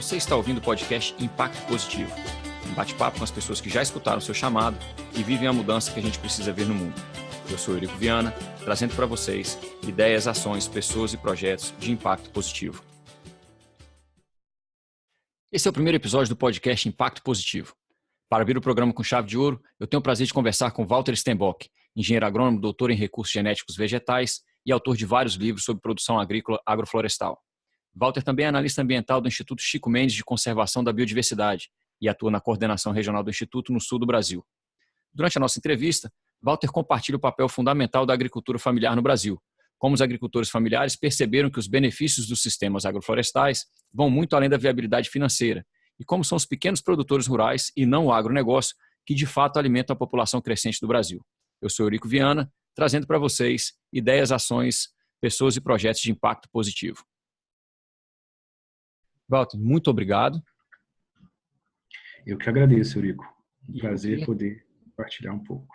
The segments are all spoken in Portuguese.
Você está ouvindo o podcast Impacto Positivo, um bate-papo com as pessoas que já escutaram o seu chamado e vivem a mudança que a gente precisa ver no mundo. Eu sou Eurico Viana, trazendo para vocês ideias, ações, pessoas e projetos de impacto positivo. Esse é o primeiro episódio do podcast Impacto Positivo. Para abrir o programa com chave de ouro, eu tenho o prazer de conversar com Walter Stenbock, engenheiro agrônomo, doutor em recursos genéticos vegetais e autor de vários livros sobre produção agrícola agroflorestal. Walter também é analista ambiental do Instituto Chico Mendes de Conservação da Biodiversidade e atua na coordenação regional do Instituto no sul do Brasil. Durante a nossa entrevista, Walter compartilha o papel fundamental da agricultura familiar no Brasil, como os agricultores familiares perceberam que os benefícios dos sistemas agroflorestais vão muito além da viabilidade financeira, e como são os pequenos produtores rurais e não o agronegócio que de fato alimentam a população crescente do Brasil. Eu sou Eurico Viana, trazendo para vocês ideias, ações, pessoas e projetos de impacto positivo. Walter, muito obrigado. Eu que agradeço, Eurico. Um prazer poder compartilhar um pouco.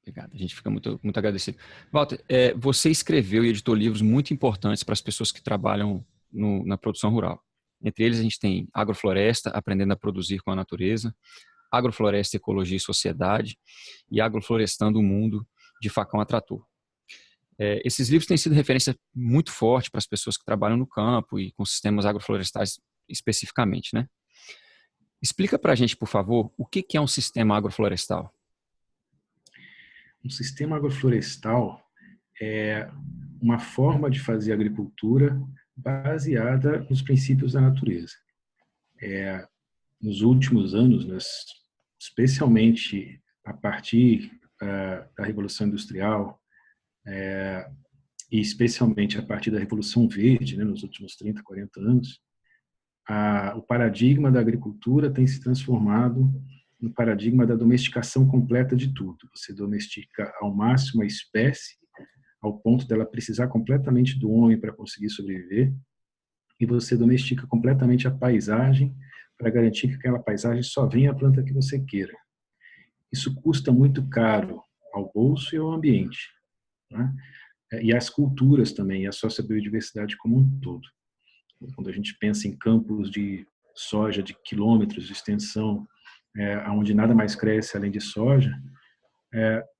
Obrigado, a gente fica muito agradecido. Walter, você escreveu e editou livros muito importantes para as pessoas que trabalham na produção rural. Entre eles a gente tem Agrofloresta, Aprendendo a Produzir com a Natureza, Agrofloresta, Ecologia e Sociedade e Agroflorestando o Mundo, de Facão a Trator. Esses livros têm sido referência muito forte para as pessoas que trabalham no campo e com sistemas agroflorestais especificamente, né? Explica para a gente, por favor, o que é um sistema agroflorestal? Um sistema agroflorestal é uma forma de fazer agricultura baseada nos princípios da natureza. Nos últimos anos, especialmente a partir da Revolução Industrial, e especialmente a partir da Revolução Verde, nos últimos 30, 40 anos, o paradigma da agricultura tem se transformado no paradigma da domesticação completa de tudo. Você domestica ao máximo a espécie, ao ponto dela precisar completamente do homem para conseguir sobreviver, e você domestica completamente a paisagem para garantir que aquela paisagem só venha a planta que você queira. Isso custa muito caro ao bolso e ao ambiente, né? E às culturas também, e à sociobiodiversidade como um todo. Quando a gente pensa em campos de soja de quilômetros de extensão, onde nada mais cresce além de soja,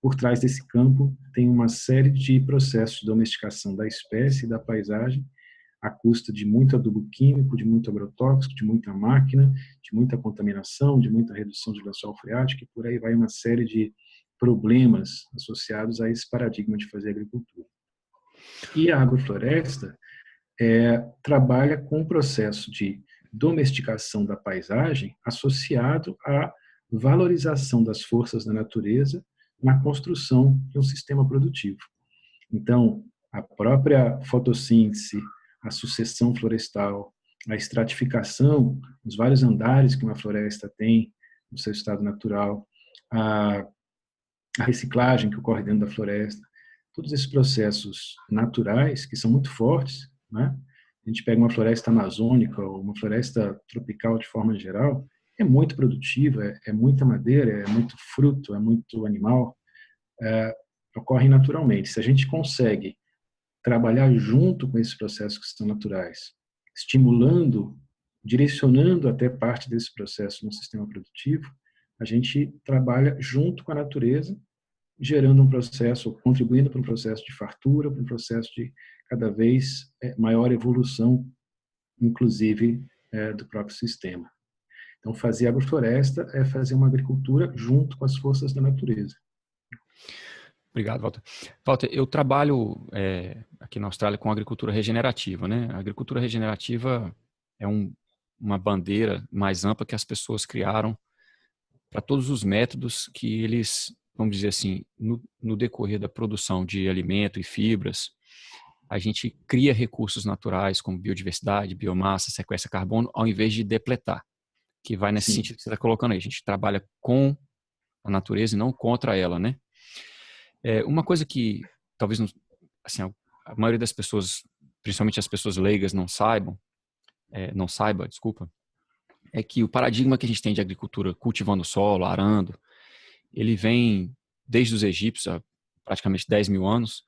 por trás desse campo tem uma série de processos de domesticação da espécie e da paisagem, à custa de muito adubo químico, de muito agrotóxico, de muita máquina, de muita contaminação, de muita redução de lençol freático, e por aí vai uma série de problemas associados a esse paradigma de fazer agricultura. E a agrofloresta trabalha com o processo de domesticação da paisagem associado à valorização das forças da natureza na construção de um sistema produtivo. Então, a própria fotossíntese, a sucessão florestal, a estratificação, os vários andares que uma floresta tem no seu estado natural, a reciclagem que ocorre dentro da floresta, todos esses processos naturais que são muito fortes, né? A gente pega uma floresta amazônica ou uma floresta tropical de forma geral, é muito produtiva, é muita madeira, é muito fruto, é muito animal, ocorre naturalmente. Se a gente consegue trabalhar junto com esses processos que são naturais, estimulando, direcionando até parte desse processo no sistema produtivo, a gente trabalha junto com a natureza, gerando um processo, contribuindo para um processo de fartura, para um processo de cada vez maior evolução, inclusive do próprio sistema. Então, fazer agrofloresta é fazer uma agricultura junto com as forças da natureza. Obrigado, Walter. Walter, eu trabalho aqui na Austrália com agricultura regenerativa, né? A agricultura regenerativa é uma bandeira mais ampla que as pessoas criaram para todos os métodos que eles, vamos dizer assim, no decorrer da produção de alimento e fibras, a gente cria recursos naturais como biodiversidade, biomassa, sequestra carbono, ao invés de depletar, que vai nesse sentido que você está colocando aí. A gente trabalha com a natureza e não contra ela, né? Uma coisa que talvez assim, a maioria das pessoas, principalmente as pessoas leigas, não saiba, é que o paradigma que a gente tem de agricultura cultivando o solo, arando, ele vem desde os egípcios há praticamente 10 mil anos,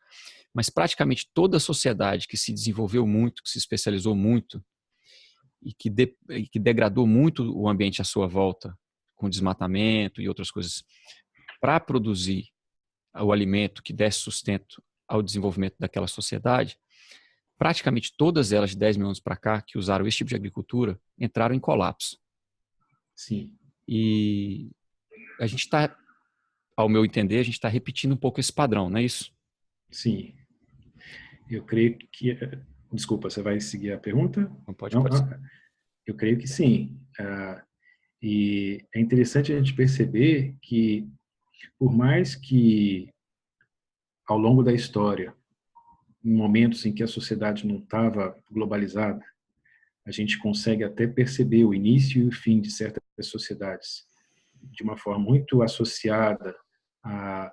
mas praticamente toda a sociedade que se desenvolveu muito, que se especializou muito e que degradou muito o ambiente à sua volta, com desmatamento e outras coisas, para produzir o alimento que desse sustento ao desenvolvimento daquela sociedade, praticamente todas elas de 10 mil anos para cá que usaram esse tipo de agricultura entraram em colapso. Sim. E a gente está, ao meu entender, a gente está repetindo um pouco esse padrão, não é isso? Sim. Eu creio que... Desculpa, você vai seguir a pergunta? Não pode, Não? pode ser. Eu creio que sim. E é interessante a gente perceber que, por mais que ao longo da história, em momentos em que a sociedade não estava globalizada, a gente consegue até perceber o início e o fim de certas sociedades de uma forma muito associada a,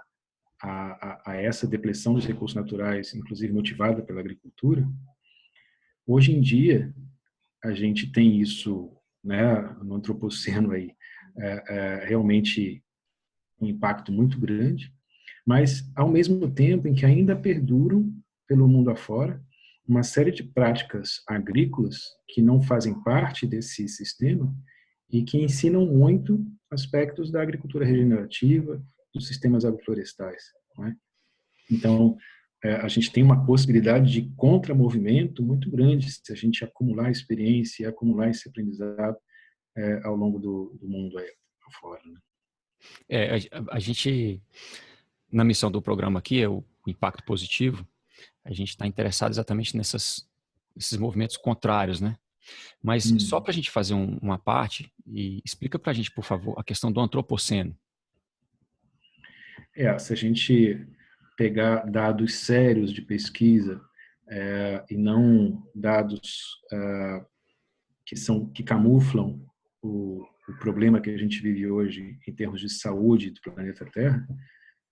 a essa depleção dos recursos naturais, inclusive motivada pela agricultura. Hoje em dia, a gente tem isso, né, no antropoceno aí, realmente um impacto muito grande, mas ao mesmo tempo em que ainda perduram pelo mundo afora uma série de práticas agrícolas que não fazem parte desse sistema e que ensinam muito aspectos da agricultura regenerativa, dos sistemas agroflorestais, não é? Então, a gente tem uma possibilidade de contramovimento muito grande se a gente acumular experiência e acumular esse aprendizado ao longo do mundo aí afora, né? A gente, na missão do programa aqui, é o impacto positivo, a gente está interessado exatamente nesses movimentos contrários, né? Mas só para a gente fazer uma parte, e explica para a gente, por favor, a questão do antropoceno. Se a gente pegar dados sérios de pesquisa e não dados que camuflam o problema que a gente vive hoje em termos de saúde do planeta Terra,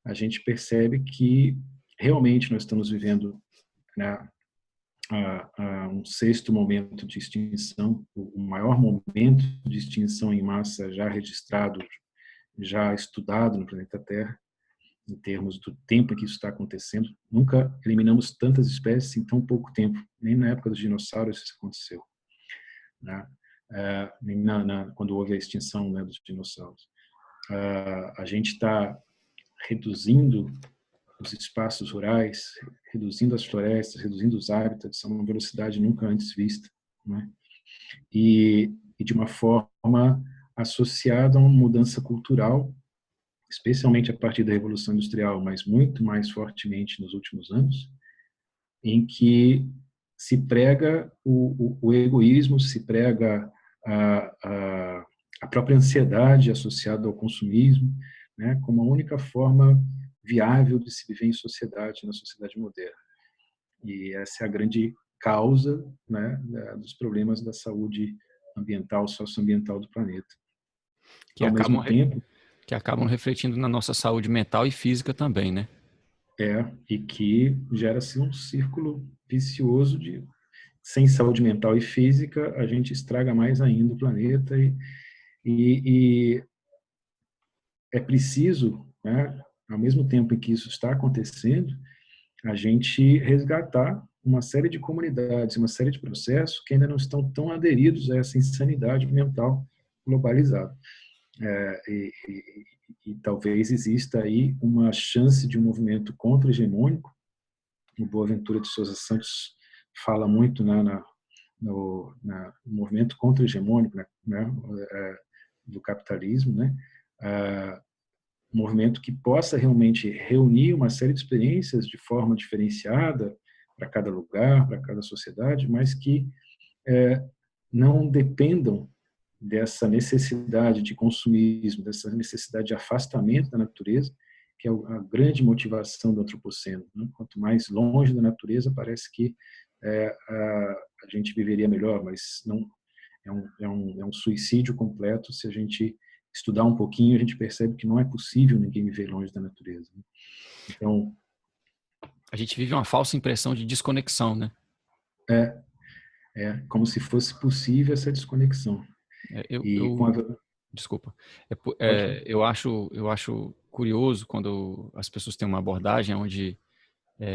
a gente percebe que realmente nós estamos vivendo, né, um sexto momento de extinção, o maior momento de extinção em massa já registrado, já estudado no planeta Terra, em termos do tempo em que isso está acontecendo. Nunca eliminamos tantas espécies em tão pouco tempo, nem na época dos dinossauros isso aconteceu, né? Nem quando houve a extinção, né, dos dinossauros. A gente está reduzindo os espaços rurais, reduzindo as florestas, reduzindo os hábitats a uma velocidade nunca antes vista, né? E de uma forma associada a uma mudança cultural, especialmente a partir da Revolução Industrial, mas muito mais fortemente nos últimos anos, em que se prega o egoísmo, se prega a própria ansiedade associada ao consumismo, né, como a única forma viável de se viver em sociedade, na sociedade moderna. E essa é a grande causa, né, dos problemas da saúde ambiental, socioambiental do planeta. Que Ao mesmo tempo, acabam refletindo na nossa saúde mental e física também, né? e que gera-se um círculo vicioso de sem saúde mental e física, a gente estraga mais ainda o planeta e é preciso, né, ao mesmo tempo em que isso está acontecendo, a gente resgatar uma série de comunidades, uma série de processos que ainda não estão tão aderidos a essa insanidade mental globalizada. E talvez exista aí uma chance de um movimento contra-hegemônico. O Boaventura de Souza Santos fala muito no movimento contra-hegemônico, né, do capitalismo, né, um movimento que possa realmente reunir uma série de experiências de forma diferenciada para cada lugar, para cada sociedade, mas que não dependam dessa necessidade de consumismo, dessa necessidade de afastamento da natureza, que é a grande motivação do antropoceno, né? Quanto mais longe da natureza, parece que a gente viveria melhor, mas não é um suicídio completo. Se a gente estudar um pouquinho, a gente percebe que não é possível ninguém viver longe da natureza, né? Então, a gente vive uma falsa impressão de desconexão, né? Como se fosse possível essa desconexão. Desculpa. Pode... Eu acho curioso quando as pessoas têm uma abordagem onde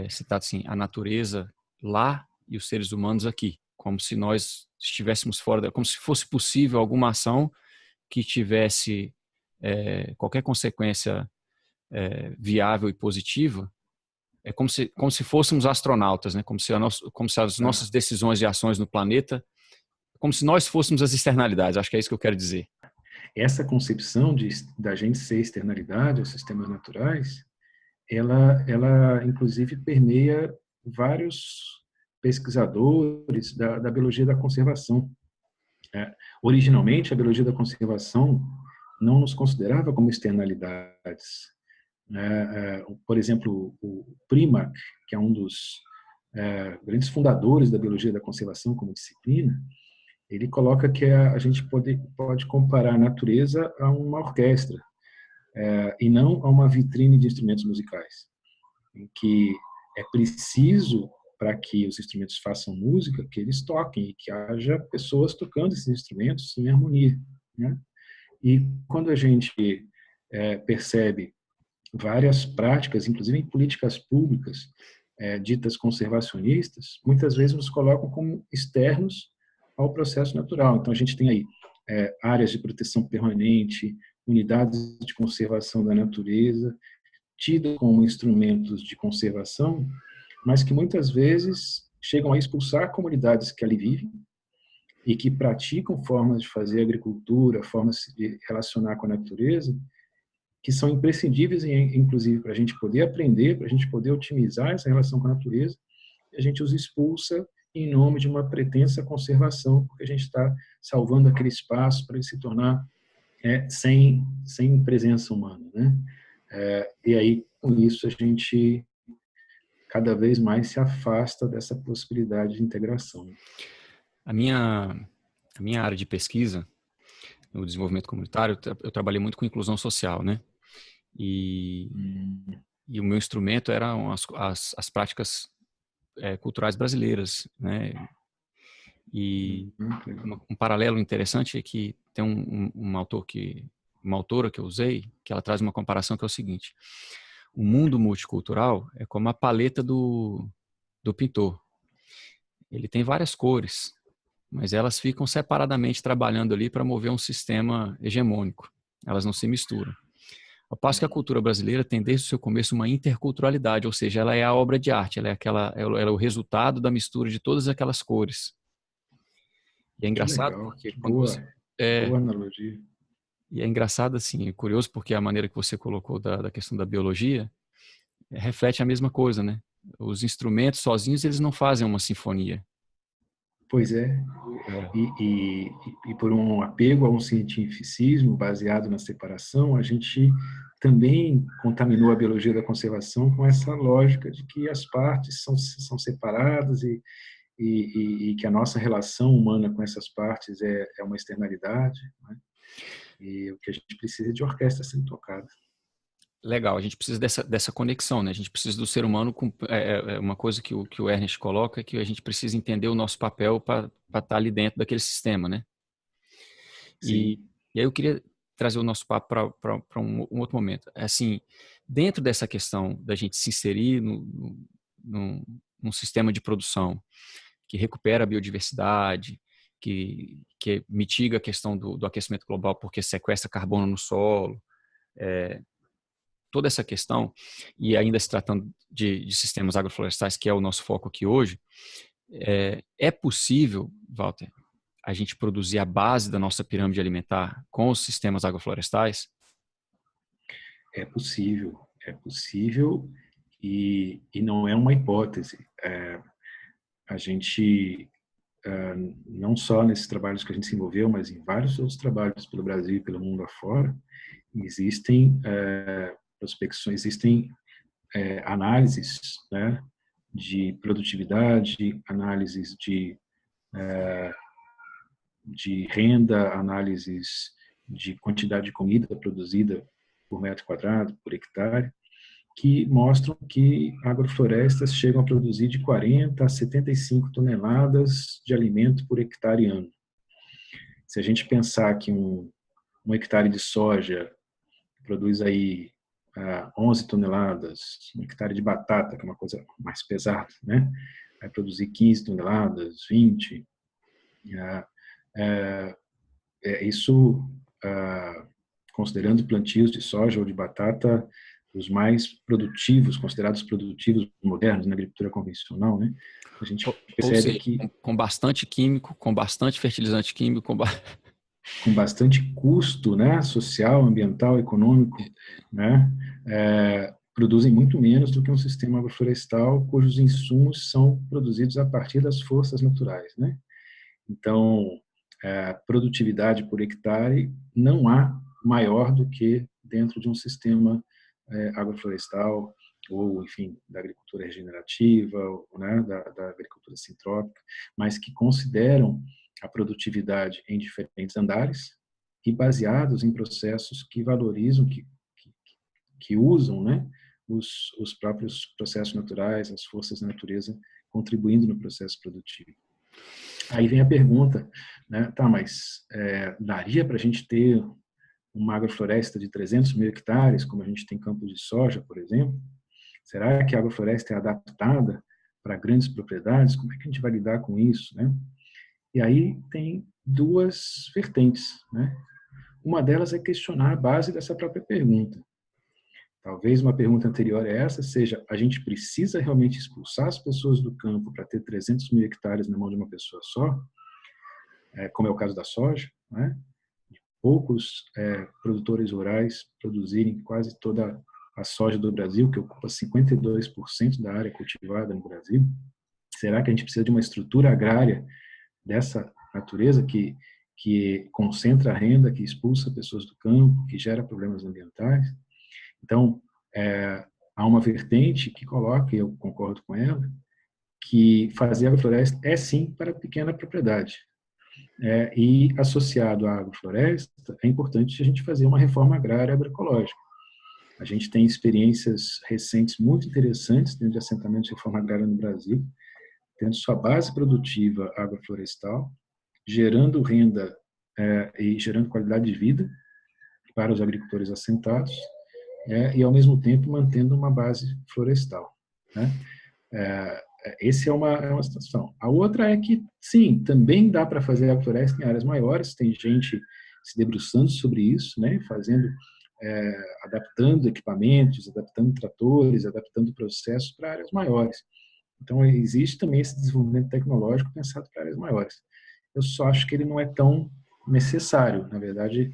se trata assim, a natureza lá e os seres humanos aqui. como se nós estivéssemos fora, como se fosse possível alguma ação que tivesse qualquer consequência viável e positiva. É como se fôssemos astronautas, né? Como se as nossas decisões e ações no planeta, como se nós fôssemos as externalidades. Acho que é isso que eu quero dizer. Essa concepção da gente ser externalidade aos sistemas naturais, ela inclusive permeia vários pesquisadores da biologia da conservação. Originalmente, a biologia da conservação não nos considerava como externalidades. Por exemplo, o Primack, que é um dos grandes fundadores da biologia da conservação como disciplina, ele coloca que a gente pode comparar a natureza a uma orquestra e não a uma vitrine de instrumentos musicais, em que é preciso, para que os instrumentos façam música, que eles toquem e que haja pessoas tocando esses instrumentos em harmonia, né? E quando a gente percebe várias práticas, inclusive em políticas públicas ditas conservacionistas, muitas vezes nos colocam como externos ao processo natural. Então, a gente tem aí áreas de proteção permanente, unidades de conservação da natureza, tidas como instrumentos de conservação, mas que muitas vezes chegam a expulsar comunidades que ali vivem e que praticam formas de fazer agricultura, formas de relacionar com a natureza, que são imprescindíveis, inclusive, para a gente poder aprender, para a gente poder otimizar essa relação com a natureza, e a gente os expulsa em nome de uma pretensa conservação, porque a gente está salvando aquele espaço para ele se tornar sem presença humana, né? E aí, com isso, a gente cada vez mais se afasta dessa possibilidade de integração. A minha área de pesquisa no desenvolvimento comunitário, eu trabalhei muito com inclusão social, né? E o meu instrumento eram as práticas culturais brasileiras, né? E um paralelo interessante é que tem uma autora que eu usei, que ela traz uma comparação que é o seguinte: o mundo multicultural é como a paleta do pintor. Ele tem várias cores, mas elas ficam separadamente trabalhando ali para mover um sistema hegemônico. Elas não se misturam. Ao passo que a cultura brasileira tem desde o seu começo uma interculturalidade, ou seja, ela é a obra de arte, ela é o resultado da mistura de todas aquelas cores. E é engraçado porque quando boa analogia. E é engraçado assim, é curioso porque a maneira que você colocou da questão da biologia reflete a mesma coisa, né? Os instrumentos sozinhos eles não fazem uma sinfonia. Pois é. E por um apego a um cientificismo baseado na separação, a gente também contaminou a biologia da conservação com essa lógica de que as partes são separadas e que a nossa relação humana com essas partes é uma externalidade, né? E o que a gente precisa é de orquestra sendo tocada. Legal, a gente precisa dessa conexão, né? A gente precisa do ser humano com uma coisa que o Ernest coloca, é que a gente precisa entender o nosso papel para estar ali dentro daquele sistema, né? E aí eu queria trazer o nosso papo para um outro momento. Assim, dentro dessa questão da gente se inserir num sistema de produção que recupera a biodiversidade, que mitiga a questão do aquecimento global porque sequestra carbono no solo, toda essa questão, e ainda se tratando de sistemas agroflorestais, que é o nosso foco aqui hoje, é possível, Walter, a gente produzir a base da nossa pirâmide alimentar com os sistemas agroflorestais? É possível e não é uma hipótese. A gente, não só nesses trabalhos que a gente se envolveu, mas em vários outros trabalhos pelo Brasil e pelo mundo afora, existem prospecções, existem análises, né, de produtividade, análises de renda, análises de quantidade de comida produzida por metro quadrado, por hectare, que mostram que agroflorestas chegam a produzir de 40 a 75 toneladas de alimento por hectare ano. Se a gente pensar que um hectare de soja produz aí 11 toneladas, um hectare de batata, que é uma coisa mais pesada, né? vai produzir 15 toneladas, 20. Isso, considerando plantios de soja ou de batata, os mais produtivos, considerados produtivos modernos na agricultura convencional, né? A gente Ou percebe seja, que com bastante químico, com bastante fertilizante químico, com bastante custo, né, social, ambiental, econômico, né, produzem muito menos do que um sistema agroflorestal cujos insumos são produzidos a partir das forças naturais, né? Então, produtividade por hectare não há maior do que dentro de um sistema agroflorestal ou, enfim, da agricultura regenerativa, ou, né, da agricultura sintrópica, mas que consideram a produtividade em diferentes andares e baseados em processos que valorizam, que usam, né, os próprios processos naturais, as forças da natureza, contribuindo no processo produtivo. Aí vem a pergunta, né, tá, mas daria para a gente ter uma agrofloresta de 300 mil hectares, como a gente tem campos de soja, por exemplo? Será que a agrofloresta é adaptada para grandes propriedades? Como é que a gente vai lidar com isso, né? E aí tem duas vertentes, né? Uma delas é questionar a base dessa própria pergunta. Talvez uma pergunta anterior a essa seja: a gente precisa realmente expulsar as pessoas do campo para ter 300 mil hectares na mão de uma pessoa só? Como é o caso da soja, né? Poucos produtores rurais produzirem quase toda a soja do Brasil, que ocupa 52% da área cultivada no Brasil. Será que a gente precisa de uma estrutura agrária dessa natureza que concentra a renda, que expulsa pessoas do campo, que gera problemas ambientais? Então, há uma vertente que coloca, e eu concordo com ela, que fazer agrofloresta é sim para pequena propriedade. E associado à agrofloresta, é importante a gente fazer uma reforma agrária agroecológica. A gente tem experiências recentes muito interessantes dentro de assentamentos de reforma agrária no Brasil, tendo sua base produtiva agroflorestal, gerando renda e gerando qualidade de vida para os agricultores assentados, e ao mesmo tempo mantendo uma base florestal, né? Essa é uma situação. A outra é que, sim, também dá para fazer agrofloresta em áreas maiores, tem gente se debruçando sobre isso, né, fazendo, adaptando equipamentos, adaptando tratores, adaptando processos para áreas maiores. Então, existe também esse desenvolvimento tecnológico pensado para áreas maiores. Eu só acho que ele não é tão necessário. Na verdade,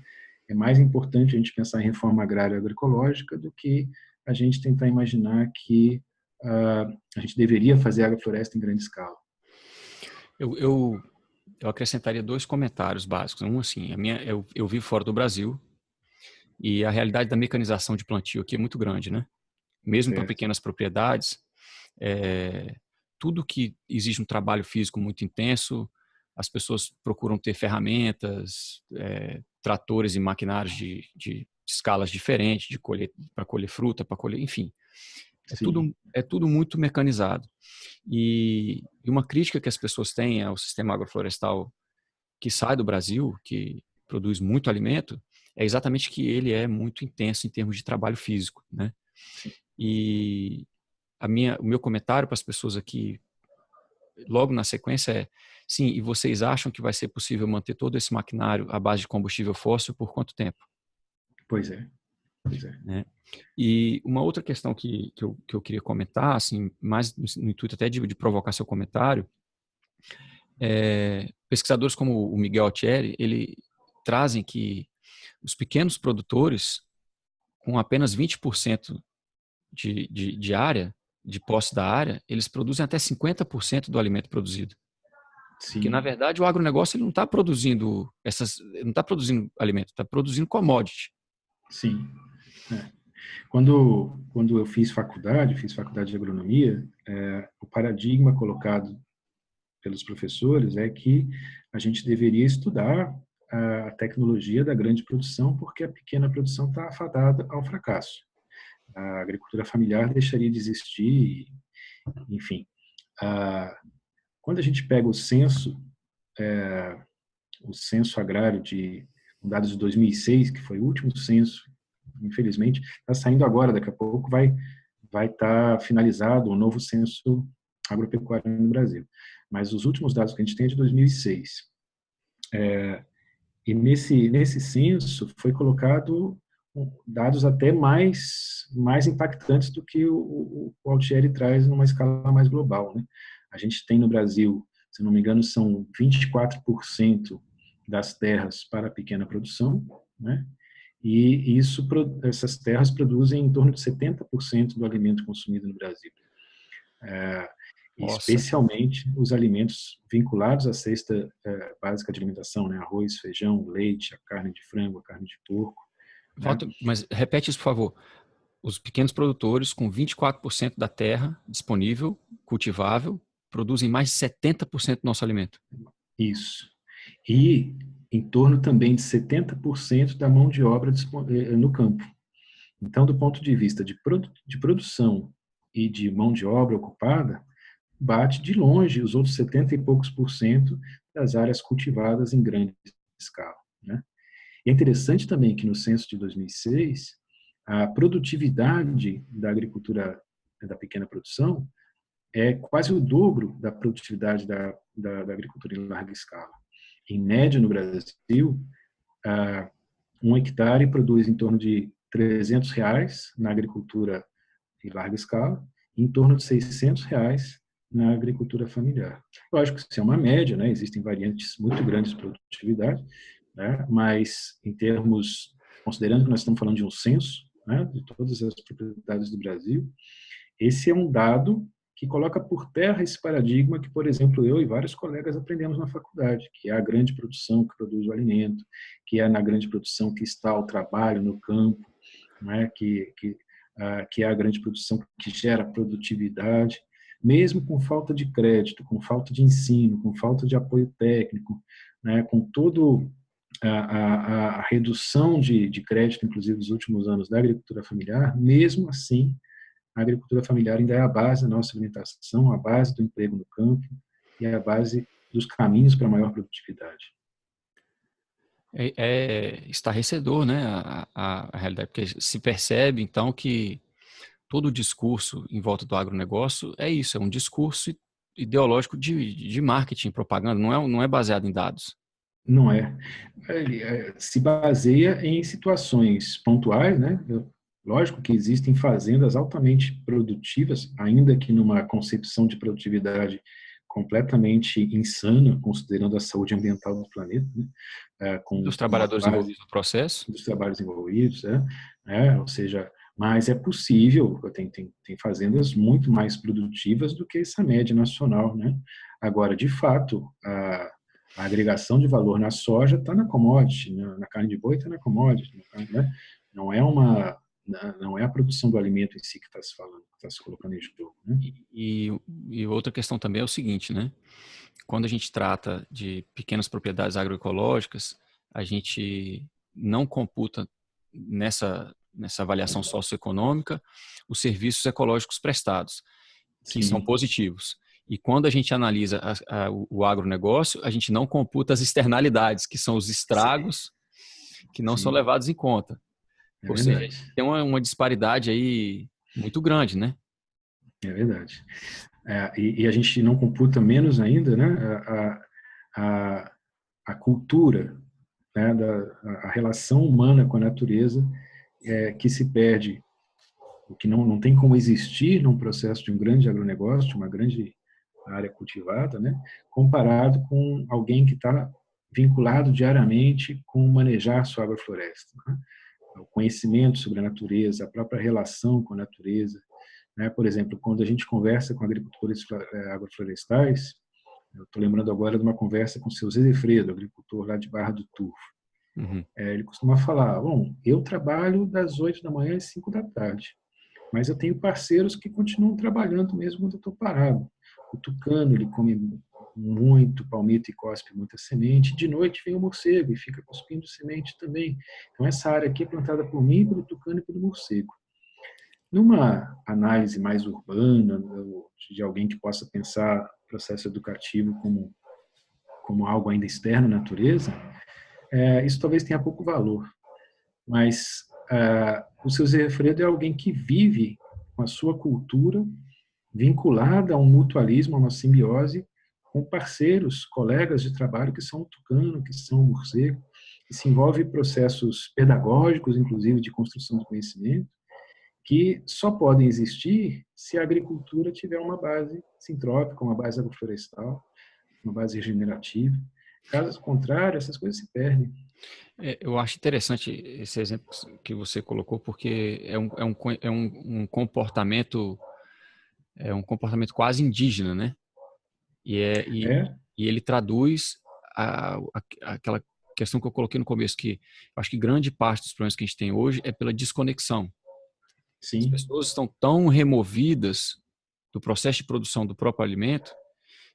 é mais importante a gente pensar em reforma agrária agroecológica do que a gente tentar imaginar que a gente deveria fazer agrofloresta em grande escala. Eu acrescentaria dois comentários básicos. Um, assim, eu vivo fora do Brasil e a realidade da mecanização de plantio aqui é muito grande, né? Mesmo para pequenas propriedades, tudo que exige um trabalho físico muito intenso, as pessoas procuram ter ferramentas, tratores e maquinários de escalas diferentes, para colher fruta, para colher, enfim. É tudo muito mecanizado. E uma crítica que as pessoas têm ao sistema agroflorestal que sai do Brasil, que produz muito alimento, é exatamente que ele é muito intenso em termos de trabalho físico, né? E o meu comentário para as pessoas aqui, logo na sequência, é: sim, e vocês acham que vai ser possível manter todo esse maquinário à base de combustível fóssil por quanto tempo? Pois é. Né? E uma outra questão que eu queria comentar, assim, mais no intuito até de provocar seu comentário, pesquisadores como o Miguel Altieri, ele trazem que os pequenos produtores, com apenas 20% de área, de posse da área, eles produzem até 50% do alimento produzido. Sim. Porque, na verdade, o agronegócio ele não está produzindo alimento, está produzindo commodity. Sim. Quando eu fiz faculdade de agronomia, o paradigma colocado pelos professores é que a gente deveria estudar a tecnologia da grande produção, porque a pequena produção está afadada ao fracasso. A agricultura familiar deixaria de existir, enfim. Quando a gente pega o censo agrário de dados de 2006, que foi o último censo, infelizmente, está saindo agora, daqui a pouco vai estar finalizado o novo censo agropecuária no Brasil. Mas os últimos dados que a gente tem é de 2006. E nesse censo foi colocado dados até mais impactantes do que o Altieri traz numa escala mais global, né? A gente tem no Brasil, se não me engano, são 24% das terras para pequena produção, né? E essas terras produzem em torno de 70% do alimento consumido no Brasil. Nossa. Especialmente os alimentos vinculados à cesta básica de alimentação, né? Arroz, feijão, leite, a carne de frango, a carne de porco. Walter, né? Mas repete isso, por favor. Os pequenos produtores, com 24% da terra disponível, cultivável, produzem mais de 70% do nosso alimento. Isso. E em torno também de 70% da mão de obra no campo. Então, do ponto de vista de produção e de mão de obra ocupada, bate de longe os outros 70 e poucos por cento das áreas cultivadas em grande escala, né? E é interessante também que no censo de 2006, a produtividade da agricultura da pequena produção é quase o dobro da produtividade da agricultura em larga escala. Em média, no Brasil, um hectare produz em torno de R$300 na agricultura em larga escala, e em torno de R$600 na agricultura familiar. Lógico que isso é uma média, né? Existem variantes muito grandes de produtividade, né? Mas em termos, considerando que nós estamos falando de um censo, né, de todas as propriedades do Brasil, esse é um dado que coloca por terra esse paradigma que, por exemplo, eu e vários colegas aprendemos na faculdade, que é a grande produção que produz o alimento, que é na grande produção que está o trabalho no campo, né, que é a grande produção que gera produtividade, mesmo com falta de crédito, com falta de ensino, com falta de apoio técnico, né, com todo a redução de crédito, inclusive nos últimos anos, da agricultura familiar, mesmo assim, a agricultura familiar ainda é a base da nossa alimentação, a base do emprego no campo e a base dos caminhos para maior produtividade. É estarrecedor, né, a realidade, porque se percebe, então, que todo o discurso em volta do agronegócio é isso, é um discurso ideológico de marketing, propaganda, não é baseado em dados. Não é. Ele se baseia em situações pontuais, né? Lógico que existem fazendas altamente produtivas, ainda que numa concepção de produtividade completamente insana, considerando a saúde ambiental do planeta, né? Dos Com a trabalhadores base envolvidos no processo. dos trabalhos envolvidos, ou seja, mas é possível, tem fazendas muito mais produtivas do que essa média nacional, né? Agora, de fato, a agregação de valor na soja está na commodity, na carne de boi está na commodity, né? Não é a produção do alimento em si que está se falando, que está se colocando em jogo, né? E outra questão também é o seguinte, né? Quando a gente trata de pequenas propriedades agroecológicas, a gente não computa nessa avaliação socioeconômica os serviços ecológicos prestados, que são Sim. positivos. E quando a gente analisa o agronegócio, a gente não computa as externalidades, que são os estragos que não são levados em conta. É Ou seja, verdade. tem uma disparidade aí muito grande, né? É verdade. E a gente não computa menos ainda, né, a cultura, né, a relação humana com a natureza, que se perde, o que não tem como existir num processo de um grande agronegócio, de uma grande área cultivada, né, comparado com alguém que está vinculado diariamente com manejar sua agrofloresta, né? O conhecimento sobre a natureza, a própria relação com a natureza, né? Por exemplo, quando a gente conversa com agricultores agroflorestais, eu estou lembrando agora de uma conversa com o seu Zé Fredo, agricultor lá de Barra do Turvo. Uhum. Ele costuma falar, bom, eu trabalho das 8 da manhã às 5 da tarde, mas eu tenho parceiros que continuam trabalhando mesmo quando eu estou parado. O tucano, ele come muito palmito e cospe muita semente. De noite vem o morcego e fica cuspindo semente também. Então, essa área aqui é plantada por mim, pelo tucano e pelo morcego. Numa análise mais urbana, de alguém que possa pensar o processo educativo como algo ainda externo à natureza, isso talvez tenha pouco valor. Mas o seu Zé Fredo é alguém que vive com a sua cultura vinculada a um mutualismo, a uma simbiose com parceiros, colegas de trabalho que são o tucano, que são o morcego, que se envolve em processos pedagógicos, inclusive de construção do conhecimento, que só podem existir se a agricultura tiver uma base sintrópica, uma base agroflorestal, uma base regenerativa. Caso contrário, essas coisas se perdem. Eu acho interessante esse exemplo que você colocou, porque um comportamento, um comportamento quase indígena, né? É, E ele traduz aquela questão que eu coloquei no começo, que eu acho que grande parte dos problemas que a gente tem hoje é pela desconexão. As sim, pessoas estão tão removidas do processo de produção do próprio alimento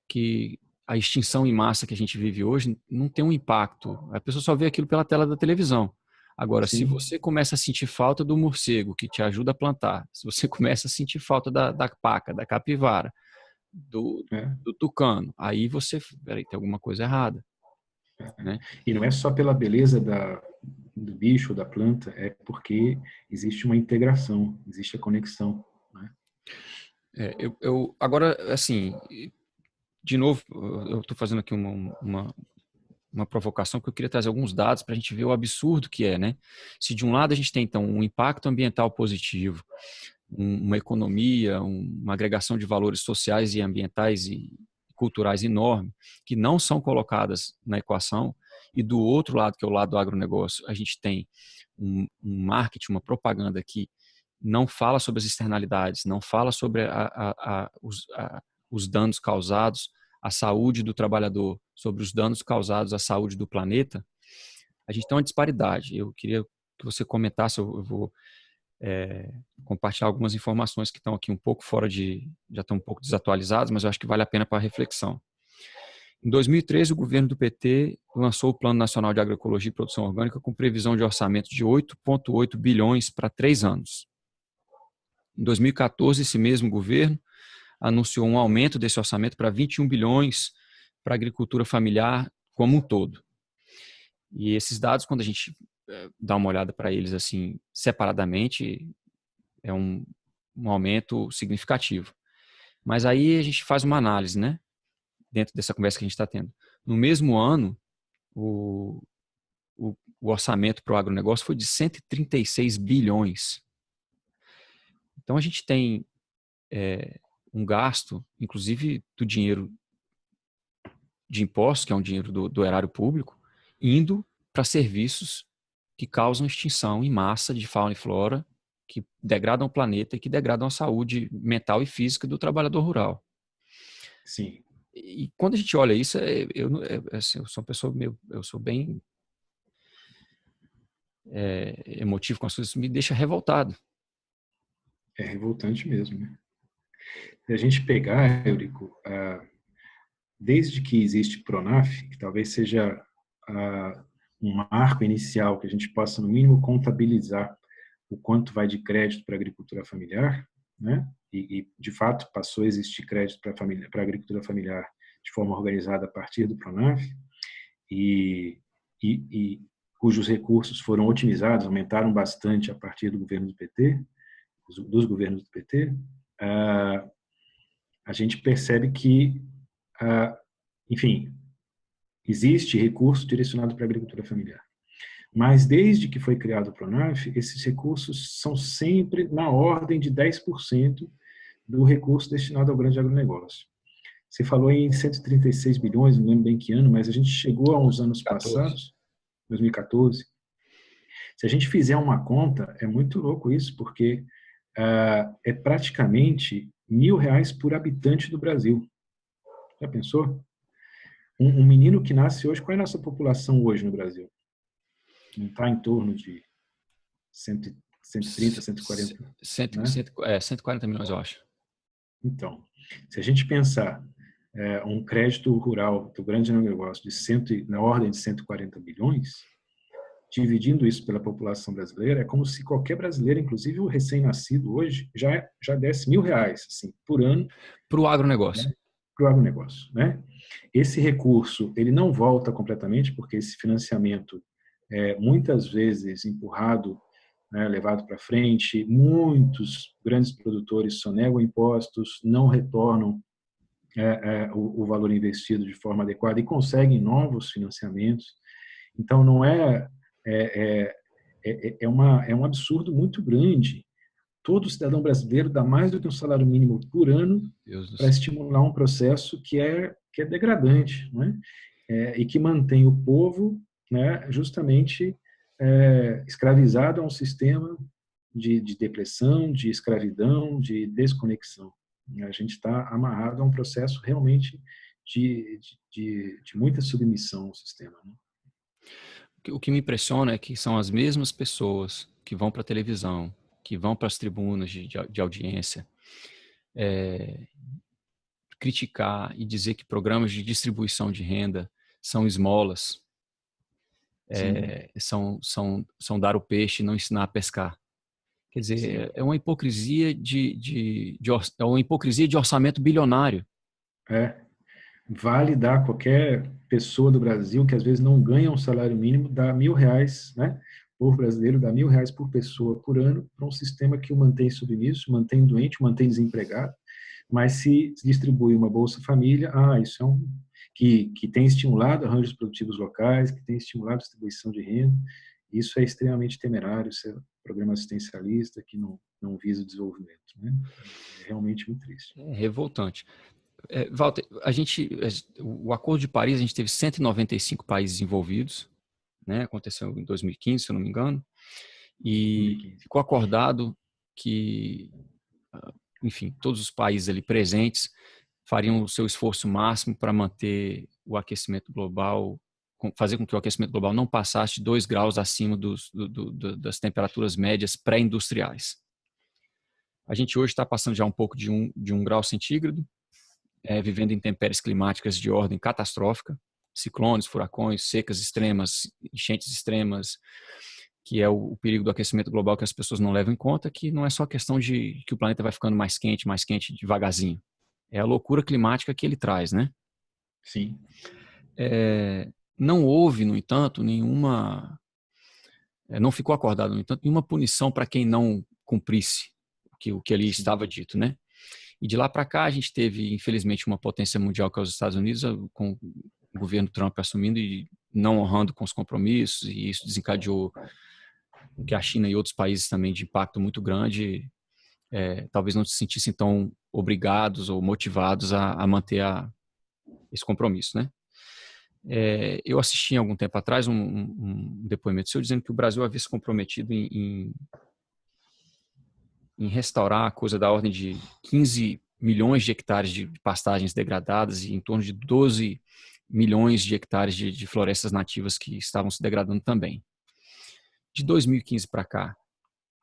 que a extinção em massa que a gente vive hoje não tem um impacto. A pessoa só vê aquilo pela tela da televisão. Agora, se sim. você começa a sentir falta do morcego que te ajuda a plantar, se você começa a sentir falta da paca, da capivara, do, É. do tucano, aí você, peraí, tem alguma coisa errada, né? E não é só pela beleza do bicho, da planta, é porque existe uma integração, existe a conexão. Né? Agora, assim, de novo, eu estou fazendo aqui uma provocação que eu queria trazer alguns dados para a gente ver o absurdo que é, né? Se de um lado a gente tem, então, um impacto ambiental positivo, uma economia, uma agregação de valores sociais e ambientais e culturais enorme, que não são colocadas na equação, e do outro lado, que é o lado do agronegócio, a gente tem um marketing, uma propaganda que não fala sobre as externalidades, não fala sobre os danos causados à saúde do trabalhador, sobre os danos causados à saúde do planeta, a gente tem uma disparidade. Eu queria que você comentasse, eu vou compartilhar algumas informações que estão aqui um pouco já estão um pouco desatualizadas, mas eu acho que vale a pena para reflexão. Em 2013, o governo do PT lançou o Plano Nacional de Agroecologia e Produção Orgânica com previsão de orçamento de 8,8 bilhões para 3 anos. Em 2014, esse mesmo governo anunciou um aumento desse orçamento para 21 bilhões para a agricultura familiar como um todo. E esses dados, quando a gente dá uma olhada para eles assim separadamente, é um aumento significativo. Mas aí a gente faz uma análise, né? Dentro dessa conversa que a gente está tendo. No mesmo ano, o, o orçamento para o agronegócio foi de 136 bilhões. Então a gente tem um gasto, inclusive do dinheiro de impostos, que é um dinheiro do erário público, indo para serviços que causam extinção em massa de fauna e flora, que degradam o planeta e que degradam a saúde mental e física do trabalhador rural. Sim. E quando a gente olha isso, assim, eu sou uma pessoa eu sou bem emotivo com as coisas, isso me deixa revoltado. É revoltante mesmo. Né? Se a gente pegar, Eurico, desde que existe Pronaf, que talvez seja um marco inicial que a gente possa, no mínimo, contabilizar o quanto vai de crédito para a agricultura familiar, né? E, de fato, passou a existir crédito para a agricultura familiar de forma organizada a partir do Pronaf, e cujos recursos foram otimizados, aumentaram bastante a partir do governo do PT, dos governos do PT, a gente percebe que, enfim, existe recurso direcionado para a agricultura familiar. Mas desde que foi criado o Pronaf, esses recursos são sempre na ordem de 10% do recurso destinado ao grande agronegócio. Você falou em 136 bilhões, não lembro bem que ano, mas a gente chegou a uns anos 14. passados, 2014. Se a gente fizer uma conta, é muito louco isso, porque é praticamente R$ 1.000 por habitante do Brasil. Já pensou? Um menino que nasce hoje, qual é a nossa população hoje no Brasil? Não está em torno de 130, 140, né? 140 milhões, eu acho. Então, se a gente pensar um crédito rural do grande negócio na ordem de 140 bilhões, dividindo isso pela população brasileira, é como se qualquer brasileiro, inclusive o recém-nascido hoje, já desse R$ 1.000 assim, por ano Para o agronegócio. Né, para o agronegócio. Né? Esse recurso ele não volta completamente, porque esse financiamento é muitas vezes empurrado né, levado para frente. Muitos grandes produtores sonegam impostos, não retornam o valor investido de forma adequada e conseguem novos financiamentos. Então, não é um absurdo muito grande. Todo cidadão brasileiro dá mais do que um salário mínimo por ano para estimular um processo que é degradante, não é? E que mantém o povo, né, justamente escravizado a um sistema de depressão, de escravidão, de desconexão. A gente está amarrado a um processo realmente de muita submissão ao sistema, né? O que me impressiona é que são as mesmas pessoas que vão para a televisão, que vão para as tribunas de audiência, criticar e dizer que programas de distribuição de renda são esmolas, são dar o peixe e não ensinar a pescar. Quer dizer, é uma hipocrisia é uma hipocrisia de orçamento bilionário. Vale dar qualquer pessoa do Brasil que às vezes não ganha um salário mínimo, dá R$1.000, né? O povo brasileiro dá R$1.000 por pessoa por ano para um sistema que o mantém submisso, mantém doente, mantém desempregado. Mas se distribui uma Bolsa Família, isso é que tem estimulado arranjos produtivos locais, que tem estimulado a distribuição de renda. Isso é extremamente temerário, isso é um programa assistencialista que não visa o desenvolvimento, né? É realmente muito triste. É revoltante. Walter, o Acordo de Paris, a gente teve 195 países envolvidos, né? Aconteceu em 2015, se eu não me engano, e ficou acordado que, enfim, todos os países ali presentes fariam o seu esforço máximo para manter o aquecimento global, fazer com que o aquecimento global não passasse de 2 graus acima das temperaturas médias pré-industriais. A gente hoje está passando já um pouco de 1 grau centígrado, vivendo intempéries climáticas de ordem catastrófica, ciclones, furacões, secas extremas, enchentes extremas, que é o perigo do aquecimento global que as pessoas não levam em conta, que não é só questão de que o planeta vai ficando mais quente devagarzinho. É a loucura climática que ele traz, né? Sim. Não houve, no entanto, não ficou acordado, no entanto, nenhuma punição para quem não cumprisse o que ali estava dito, né? E de lá para cá a gente teve, infelizmente, uma potência mundial que é os Estados Unidos, com o governo Trump assumindo e não honrando com os compromissos, e isso desencadeou que a China e outros países também de impacto muito grande talvez não se sentissem tão obrigados ou motivados a manter esse compromisso, né? Eu assisti há algum tempo atrás um depoimento seu dizendo que o Brasil havia se comprometido em restaurar a coisa da ordem de 15 milhões de hectares de pastagens degradadas e em torno de 12 milhões de hectares de florestas nativas que estavam se degradando também. De 2015 para cá,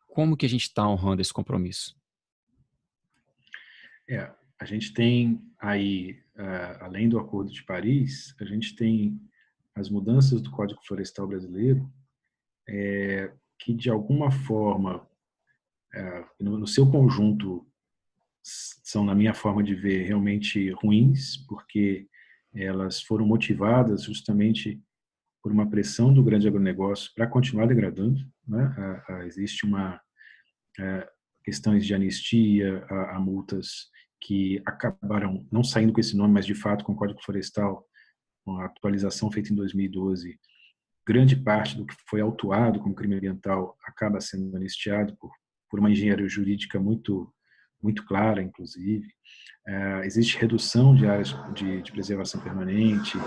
como que a gente está honrando esse compromisso? A gente tem aí, além do Acordo de Paris, a gente tem as mudanças do Código Florestal brasileiro, que de alguma forma, no seu conjunto, são, na minha forma de ver, realmente ruins, porque elas foram motivadas justamente por uma pressão do grande agronegócio para continuar degradando, né? Existe questões de anistia, há multas que acabaram não saindo com esse nome, mas de fato com o Código Florestal, com a atualização feita em 2012, grande parte do que foi autuado como crime ambiental acaba sendo anistiado por uma engenharia jurídica muito clara, inclusive. Existe redução de áreas de preservação permanente,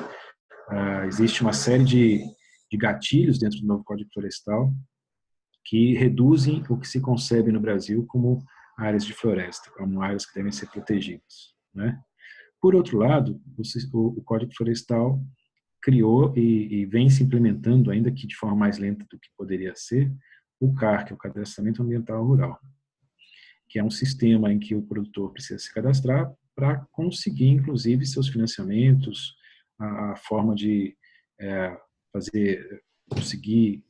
existe uma série de gatilhos dentro do novo Código Florestal que reduzem o que se concebe no Brasil como áreas de floresta, como áreas que devem ser protegidas, né? Por outro lado, o Código Florestal criou e vem se implementando, ainda que de forma mais lenta do que poderia ser, o CAR, que é o Cadastramento Ambiental Rural, que é um sistema em que o produtor precisa se cadastrar para conseguir, inclusive, seus financiamentos, a forma de conseguir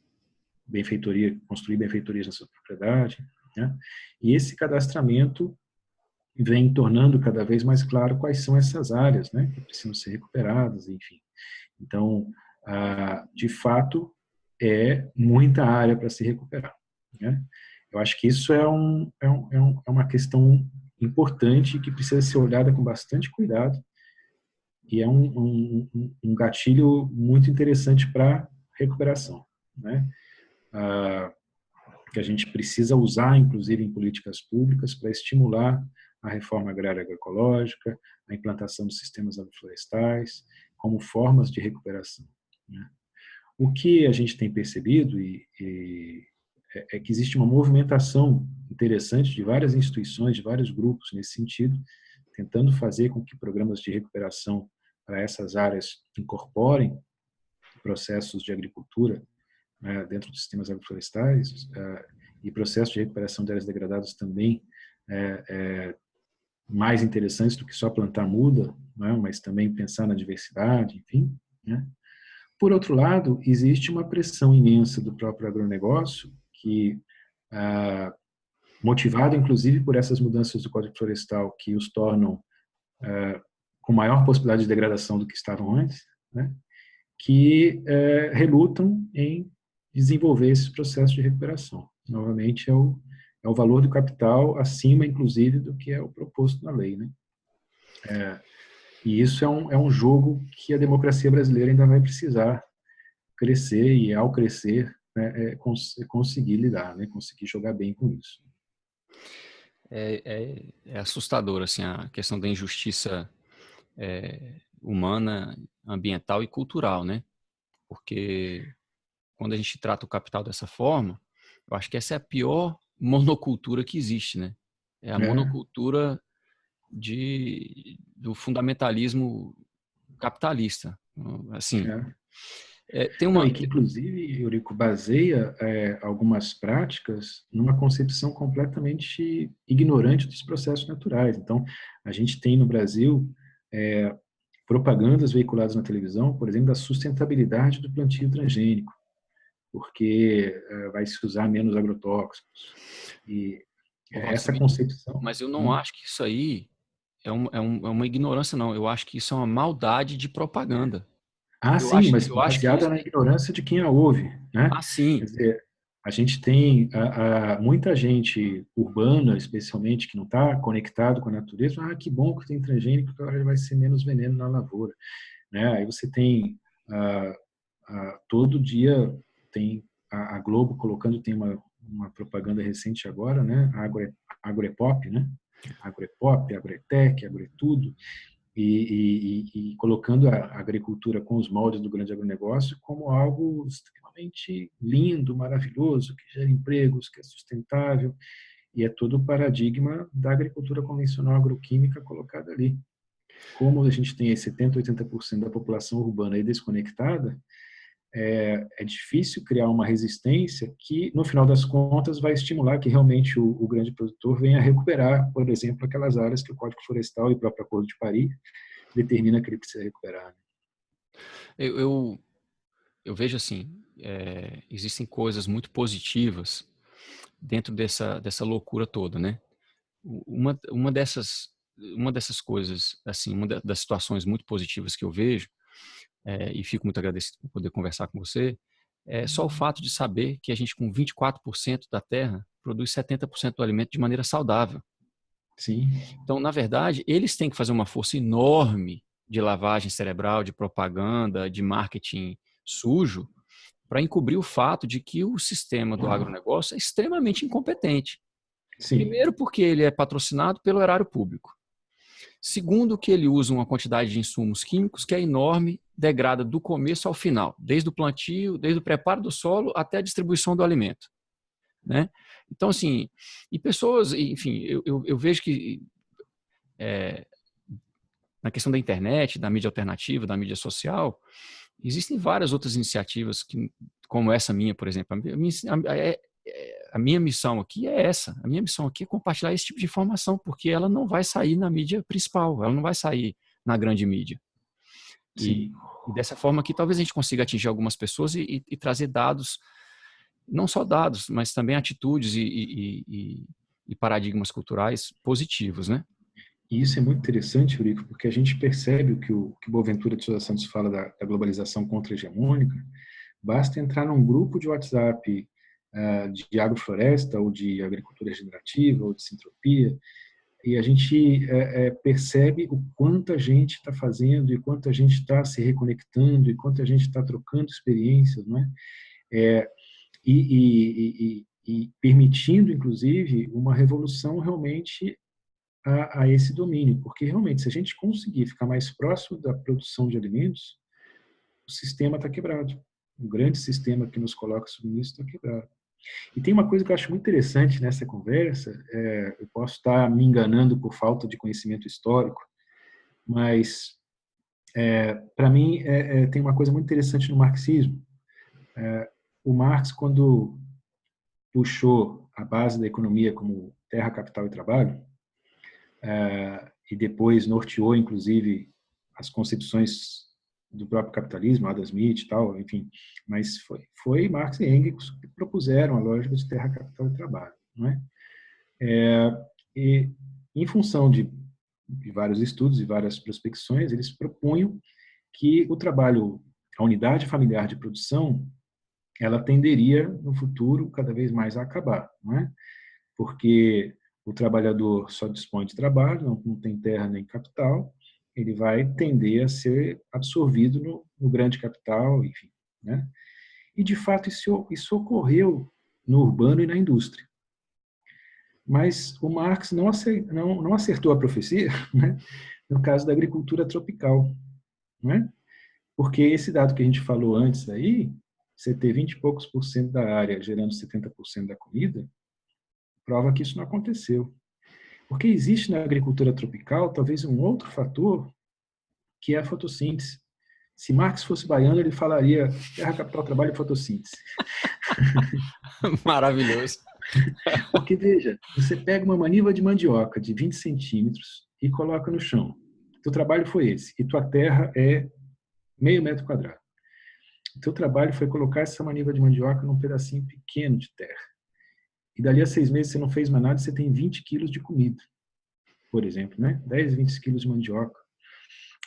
benfeitoria, construir benfeitorias na sua propriedade, né? E esse cadastramento vem tornando cada vez mais claro quais são essas áreas, né, que precisam ser recuperadas, enfim. Então, de fato, é muita área para se recuperar. né? Eu acho que isso é uma questão importante que precisa ser olhada com bastante cuidado e é um gatilho muito interessante para recuperação, né? Que a gente precisa usar, inclusive, em políticas públicas para estimular a reforma agrária agroecológica, a implantação dos sistemas agroflorestais, como formas de recuperação, né? O que a gente tem percebido é que existe uma movimentação interessante de várias instituições, de vários grupos nesse sentido, tentando fazer com que programas de recuperação para essas áreas incorporem processos de agricultura, né, dentro dos sistemas agroflorestais, e processos de recuperação de áreas degradadas também mais interessantes do que só plantar muda, né, mas também pensar na diversidade, enfim, né. Por outro lado, existe uma pressão imensa do próprio agronegócio que, motivado inclusive por essas mudanças do Código Florestal que os tornam com maior possibilidade de degradação do que estavam antes, né, que relutam em desenvolver esses processos de recuperação. Novamente, é o valor do capital acima, inclusive, do que é o proposto na lei, né? E isso é um jogo que a democracia brasileira ainda vai precisar crescer e, ao crescer, né, conseguir lidar, né, conseguir jogar bem com isso. É assustador, assim, a questão da injustiça humana, ambiental e cultural, né? Porque quando a gente trata o capital dessa forma, eu acho que essa é a pior monocultura que existe, né? É a monocultura do fundamentalismo capitalista. Assim, tem Não, uma... e que, inclusive, Eurico, baseia algumas práticas numa concepção completamente ignorante dos processos naturais. Então, a gente tem no Brasil propagandas veiculadas na televisão, por exemplo, da sustentabilidade do plantio transgênico, porque vai se usar menos agrotóxicos. E essa concepção... Mas eu não acho que isso aí é uma ignorância, não. Eu acho que isso é uma maldade de propaganda. Sim, mas Eu acho que baseada na ignorância de quem a ouve, né? Quer sim. dizer, a gente tem muita gente urbana, especialmente, que não está conectado com a natureza. Que bom que tem transgênico, porque agora vai ser menos veneno na lavoura, né? Aí você tem todo dia tem a Globo colocando, tem uma propaganda recente agora, né? Agropop, né? Agropop, Agretec, Agretudo, e colocando a agricultura com os moldes do grande agronegócio como algo extremamente lindo, maravilhoso, que gera empregos, que é sustentável, e é todo o paradigma da agricultura convencional agroquímica colocado ali. Como a gente tem 70%, 80% da população urbana aí desconectada, é difícil criar uma resistência que, no final das contas, vai estimular que realmente o grande produtor venha recuperar, por exemplo, aquelas áreas que o Código Florestal e o próprio Acordo de Paris determina que ele precisa recuperar. Eu vejo assim, existem coisas muito positivas dentro dessa loucura toda, né? Uma dessas coisas, assim, das situações muito positivas que eu vejo, e fico muito agradecido por poder conversar com você, é só o fato de saber que a gente, com 24% da terra, produz 70% do alimento de maneira saudável. Sim. Então, na verdade, eles têm que fazer uma força enorme de lavagem cerebral, de propaganda, de marketing sujo, para encobrir o fato de que o sistema do agronegócio é extremamente incompetente. Sim. Primeiro, porque ele é patrocinado pelo erário público. Segundo, que ele usa uma quantidade de insumos químicos que é enorme, degrada do começo ao final, desde o plantio, desde o preparo do solo até a distribuição do alimento, né? Então, assim, e pessoas, enfim, eu vejo que na questão da internet, da mídia alternativa, da mídia social, existem várias outras iniciativas, como essa minha, por exemplo. A minha missão aqui é essa. A minha missão aqui é compartilhar esse tipo de informação, porque ela não vai sair na mídia principal, ela não vai sair na grande mídia. E dessa forma aqui, talvez a gente consiga atingir algumas pessoas e trazer dados, não só dados, mas também atitudes e paradigmas culturais positivos, né? E isso é muito interessante, Eurico, porque a gente percebe o que o Boaventura de Sousa Santos fala da globalização contra-hegemônica. Basta entrar num grupo de WhatsApp de agrofloresta, ou de agricultura regenerativa, ou de sintropia, e a gente percebe o quanto a gente está fazendo, e quanto a gente está se reconectando, e quanto a gente está trocando experiências, não é? E permitindo, inclusive, uma revolução realmente a esse domínio, porque realmente, se a gente conseguir ficar mais próximo da produção de alimentos, o sistema está quebrado. O grande sistema que nos coloca suministro está quebrado. E tem uma coisa que eu acho muito interessante nessa conversa, eu posso estar me enganando por falta de conhecimento histórico, mas, para mim, tem uma coisa muito interessante no marxismo. O Marx, quando puxou a base da economia como terra, capital e trabalho, e depois norteou, inclusive, as concepções do próprio capitalismo, Adam Smith e tal, enfim, mas foi Marx e Engels que propuseram a lógica de terra, capital e trabalho, não é? E em função de vários estudos e várias prospecções, eles propunham que o trabalho, a unidade familiar de produção, ela tenderia no futuro cada vez mais a acabar, não é? Porque o trabalhador só dispõe de trabalho, não tem terra nem capital, ele vai tender a ser absorvido no grande capital, enfim, né? E, de fato, isso ocorreu no urbano e na indústria. Mas o Marx não acertou a profecia, né? No caso da agricultura tropical, né? Porque esse dado que a gente falou antes aí, você ter 20 e poucos por cento da área gerando 70% da comida, prova que isso não aconteceu. Porque existe na agricultura tropical talvez um outro fator, que é a fotossíntese. Se Marx fosse baiano, ele falaria terra, capital, trabalho e fotossíntese. Maravilhoso. Porque, veja, você pega uma maniva de mandioca de 20 centímetros e coloca no chão. Teu trabalho foi esse. E tua terra é meio metro quadrado. O teu trabalho foi colocar essa maniva de mandioca num pedacinho pequeno de terra. E dali a 6 meses você não fez mais nada, você tem 20 quilos de comida, por exemplo, né? 10, 20 quilos de mandioca.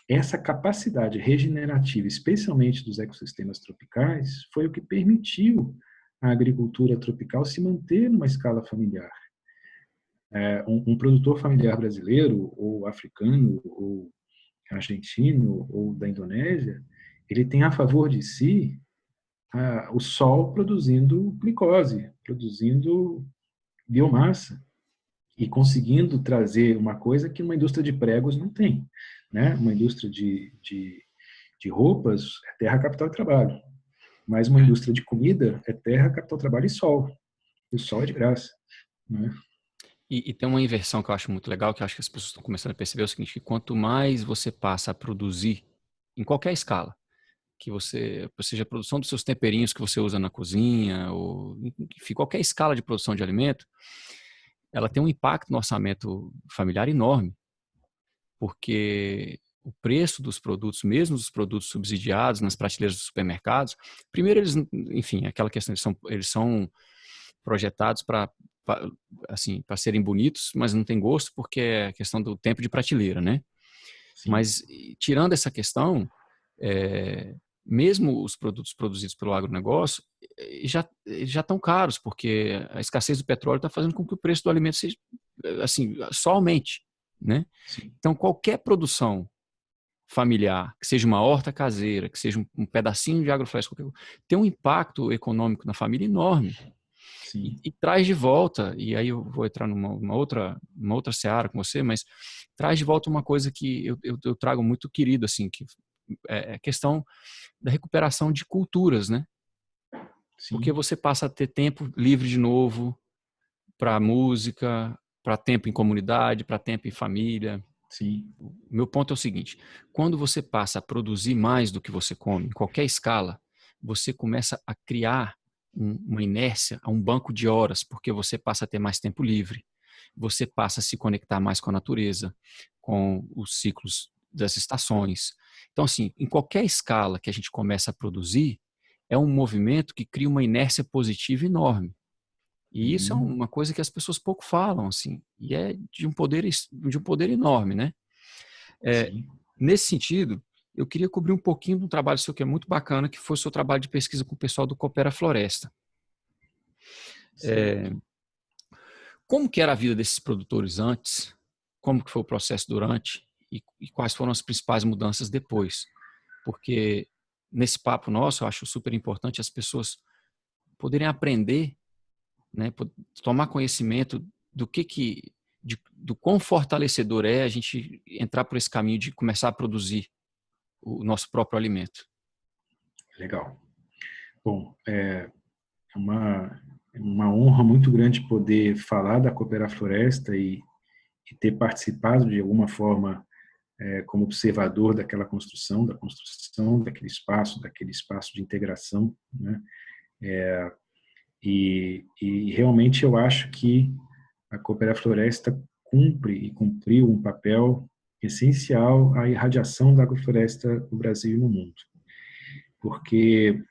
Essa capacidade regenerativa, especialmente dos ecossistemas tropicais, foi o que permitiu a agricultura tropical se manter numa escala familiar. Um produtor familiar brasileiro, ou africano, ou argentino, ou da Indonésia, ele tem a favor de si o sol produzindo glicose, produzindo biomassa, e conseguindo trazer uma coisa que uma indústria de pregos não tem, né? Uma indústria de roupas é terra, capital e trabalho, mas uma indústria de comida é terra, capital, trabalho e sol. E o sol é de graça, né? E tem uma inversão que eu acho muito legal, que eu acho que as pessoas estão começando a perceber, é o seguinte, que quanto mais você passa a produzir, em qualquer escala, que você, seja a produção dos seus temperinhos que você usa na cozinha, ou enfim, qualquer escala de produção de alimento, ela tem um impacto no orçamento familiar enorme, porque o preço dos produtos, mesmo os produtos subsidiados nas prateleiras dos supermercados, primeiro eles, enfim, aquela questão, eles são projetados para assim, para serem bonitos, mas não tem gosto porque é a questão do tempo de prateleira, né? Sim. Mas tirando essa questão, mesmo os produtos produzidos pelo agronegócio já estão caros, porque a escassez do petróleo está fazendo com que o preço do alimento seja, assim, só aumente, né? Sim. Então, qualquer produção familiar, que seja uma horta caseira, que seja um pedacinho de agrofloresta, tem um impacto econômico na família enorme. Sim. E traz de volta, e aí eu vou entrar numa outra seara com você, mas traz de volta uma coisa que eu trago muito querido, assim, que é a questão da recuperação de culturas, né? Porque Sim. você passa a ter tempo livre de novo para música, para tempo em comunidade, para tempo em família. Sim. O meu ponto é o seguinte, quando você passa a produzir mais do que você come, em qualquer escala, você começa a criar uma inércia a um banco de horas, porque você passa a ter mais tempo livre, você passa a se conectar mais com a natureza, com os ciclos das estações. Então, assim, em qualquer escala que a gente começa a produzir, é um movimento que cria uma inércia positiva enorme. E isso é Uhum. uma coisa que as pessoas pouco falam, assim, e é de um poder enorme, né? Sim. Nesse sentido, eu queria cobrir um pouquinho de um trabalho seu que é muito bacana, que foi o seu trabalho de pesquisa com o pessoal do Coopera Floresta. Certo. Como que era a vida desses produtores antes? Como que foi o processo durante? E quais foram as principais mudanças depois? Porque nesse papo nosso, eu acho super importante as pessoas poderem aprender, né, tomar conhecimento do quão fortalecedor é a gente entrar por esse caminho de começar a produzir o nosso próprio alimento. Legal. Bom, uma honra muito grande poder falar da Cooperar Floresta e ter participado de alguma forma como observador daquela construção, da construção daquele espaço de integração, né? E realmente eu acho que a Cooperar Floresta cumpre e cumpriu um papel essencial à irradiação da agrofloresta no Brasil e no mundo. Porque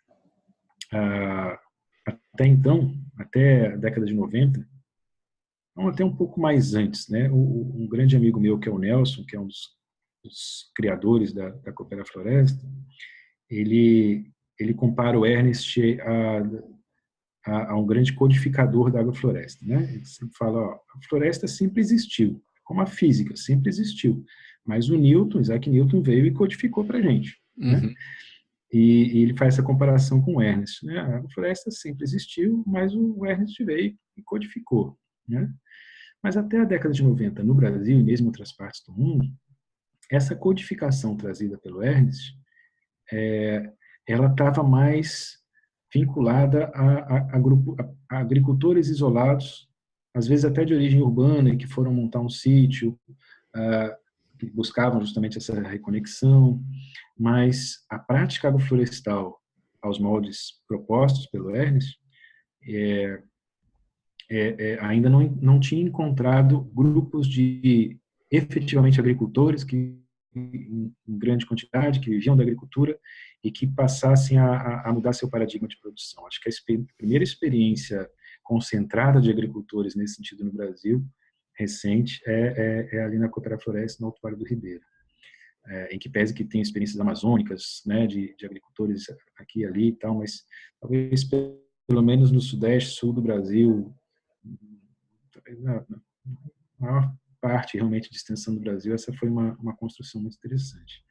até então, até a década de 90, ou até um pouco mais antes, né? Um grande amigo meu, que é o Nelson, que é um dos criadores da Cooperar Floresta, ele compara o Ernest a um grande codificador da agrofloresta, né? Ele sempre fala, ó, a floresta sempre existiu, como a física, sempre existiu, mas o Newton, Isaac Newton, veio e codificou para a gente, né? Uhum. E ele faz essa comparação com o Ernest, né? A agrofloresta sempre existiu, mas o Ernest veio e codificou, né? Mas até a década de 90, no Brasil e mesmo em outras partes do mundo, essa codificação trazida pelo Ernest, ela estava mais vinculada a agricultores isolados, às vezes até de origem urbana, e que foram montar um sítio, que buscavam justamente essa reconexão, mas a prática agroflorestal aos moldes propostos pelo Ernest ainda não tinha encontrado grupos de efetivamente agricultores que em grande quantidade, que viviam da agricultura e que passassem a mudar seu paradigma de produção. Acho que a primeira experiência concentrada de agricultores nesse sentido no Brasil, recente, é ali na Cooperar Floresta, no Alto Vale do Ribeira, em que pese que tem experiências amazônicas, né, de agricultores aqui e ali e tal, mas talvez pelo menos no sudeste, sul do Brasil, na maior parte realmente de extensão do Brasil, essa foi uma construção muito interessante.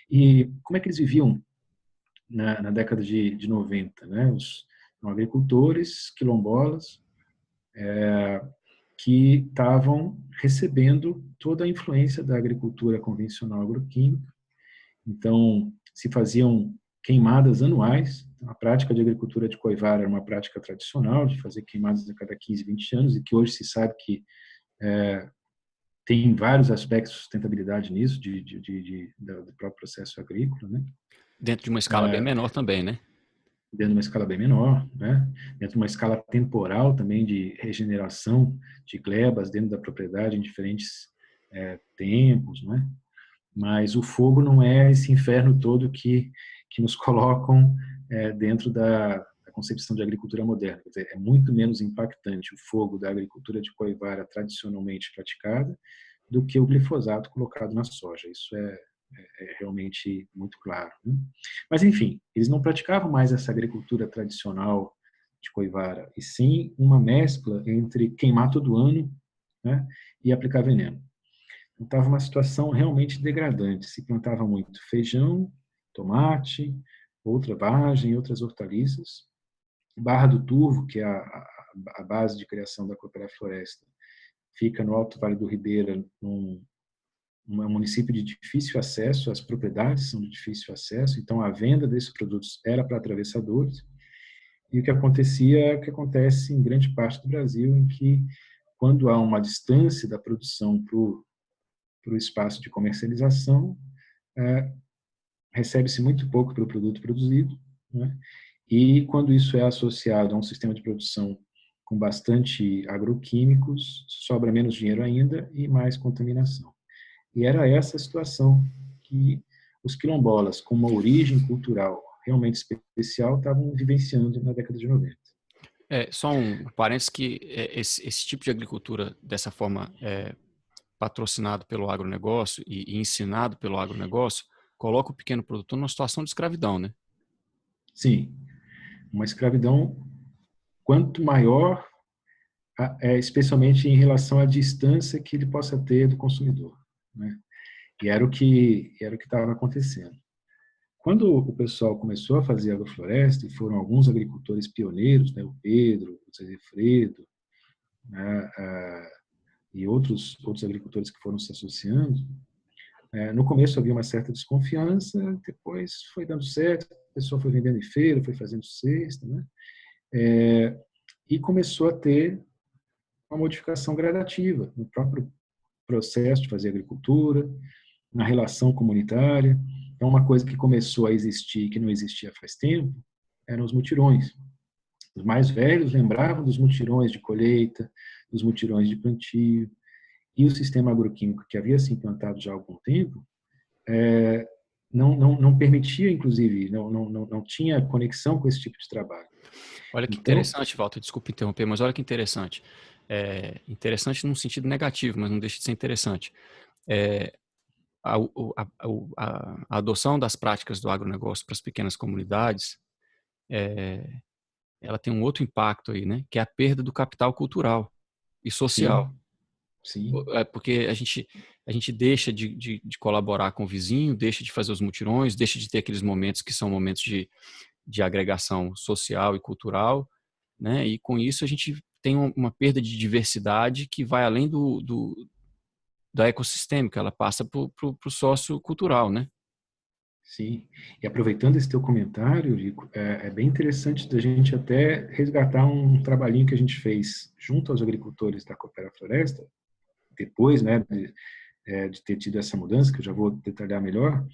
E como é que eles viviam na década de 90? Né? Os agricultores quilombolas que estavam recebendo toda a influência da agricultura convencional agroquímica. Então, se faziam queimadas anuais. A prática de agricultura de coivar era uma prática tradicional, de fazer queimadas a cada 15, 20 anos, e que hoje se sabe que tem vários aspectos de sustentabilidade nisso, do próprio processo agrícola, né? Dentro de uma escala bem menor também, né? Dentro de uma escala bem menor, né? Dentro de uma escala temporal também de regeneração de glebas dentro da propriedade em diferentes tempos, né? Mas o fogo não é esse inferno todo que nos colocam dentro da concepção de agricultura moderna. Quer dizer, é muito menos impactante o fogo da agricultura de coivara tradicionalmente praticada do que o glifosato colocado na soja. Isso é realmente muito claro, né? Mas, enfim, eles não praticavam mais essa agricultura tradicional de coivara, e sim uma mescla entre queimar todo ano, né, e aplicar veneno. Então, estava uma situação realmente degradante. Se plantava muito feijão, tomate, outra vagem, outras hortaliças. Barra do Turvo, que é a base de criação da Cooperar Floresta, fica no Alto Vale do Ribeira, um município de difícil acesso, as propriedades são de difícil acesso, então a venda desses produtos era para atravessadores. E o que acontecia é o que acontece em grande parte do Brasil, em que, quando há uma distância da produção para o espaço de comercialização, recebe-se muito pouco pelo produto produzido, né? E quando isso é associado a um sistema de produção com bastante agroquímicos, sobra menos dinheiro ainda e mais contaminação. E era essa a situação que os quilombolas, com uma origem cultural realmente especial, estavam vivenciando na década de 90. Só um parênteses que esse tipo de agricultura, dessa forma, patrocinado pelo agronegócio e ensinado pelo agronegócio, coloca o pequeno produtor numa situação de escravidão, né? Sim, uma escravidão quanto maior, especialmente em relação à distância que ele possa ter do consumidor, né? E era o que estava acontecendo. Quando o pessoal começou a fazer agrofloresta, e foram alguns agricultores pioneiros, né, o Pedro, o Zé Fredo, né, e outros agricultores que foram se associando, no começo havia uma certa desconfiança, depois foi dando certo, o pessoal foi vendendo em feira, foi fazendo cesta, né? E começou a ter uma modificação gradativa no próprio processo de fazer agricultura, na relação comunitária. Então, uma coisa que começou a existir, que não existia faz tempo, eram os mutirões. Os mais velhos lembravam dos mutirões de colheita, dos mutirões de plantio, e o sistema agroquímico que havia se implantado já há algum tempo não permitia, inclusive, não tinha conexão com esse tipo de trabalho. Olha que interessante, Walter, desculpa interromper, mas olha que interessante. Interessante num sentido negativo, mas não deixa de ser interessante. A adoção das práticas do agronegócio para as pequenas comunidades, ela tem um outro impacto aí, né? Que é a perda do capital cultural e social. Sim. Porque a gente deixa de colaborar com o vizinho, deixa de fazer os mutirões, deixa de ter aqueles momentos que são momentos de agregação social e cultural, né? E com isso a gente tem uma perda de diversidade que vai além da ecossistêmica, ela passa para o sociocultural, né? Sim, e aproveitando esse teu comentário, Rico, é bem interessante da gente até resgatar um trabalhinho que a gente fez junto aos agricultores da Coopera Floresta, depois, né, de ter tido essa mudança, que eu já vou detalhar melhor,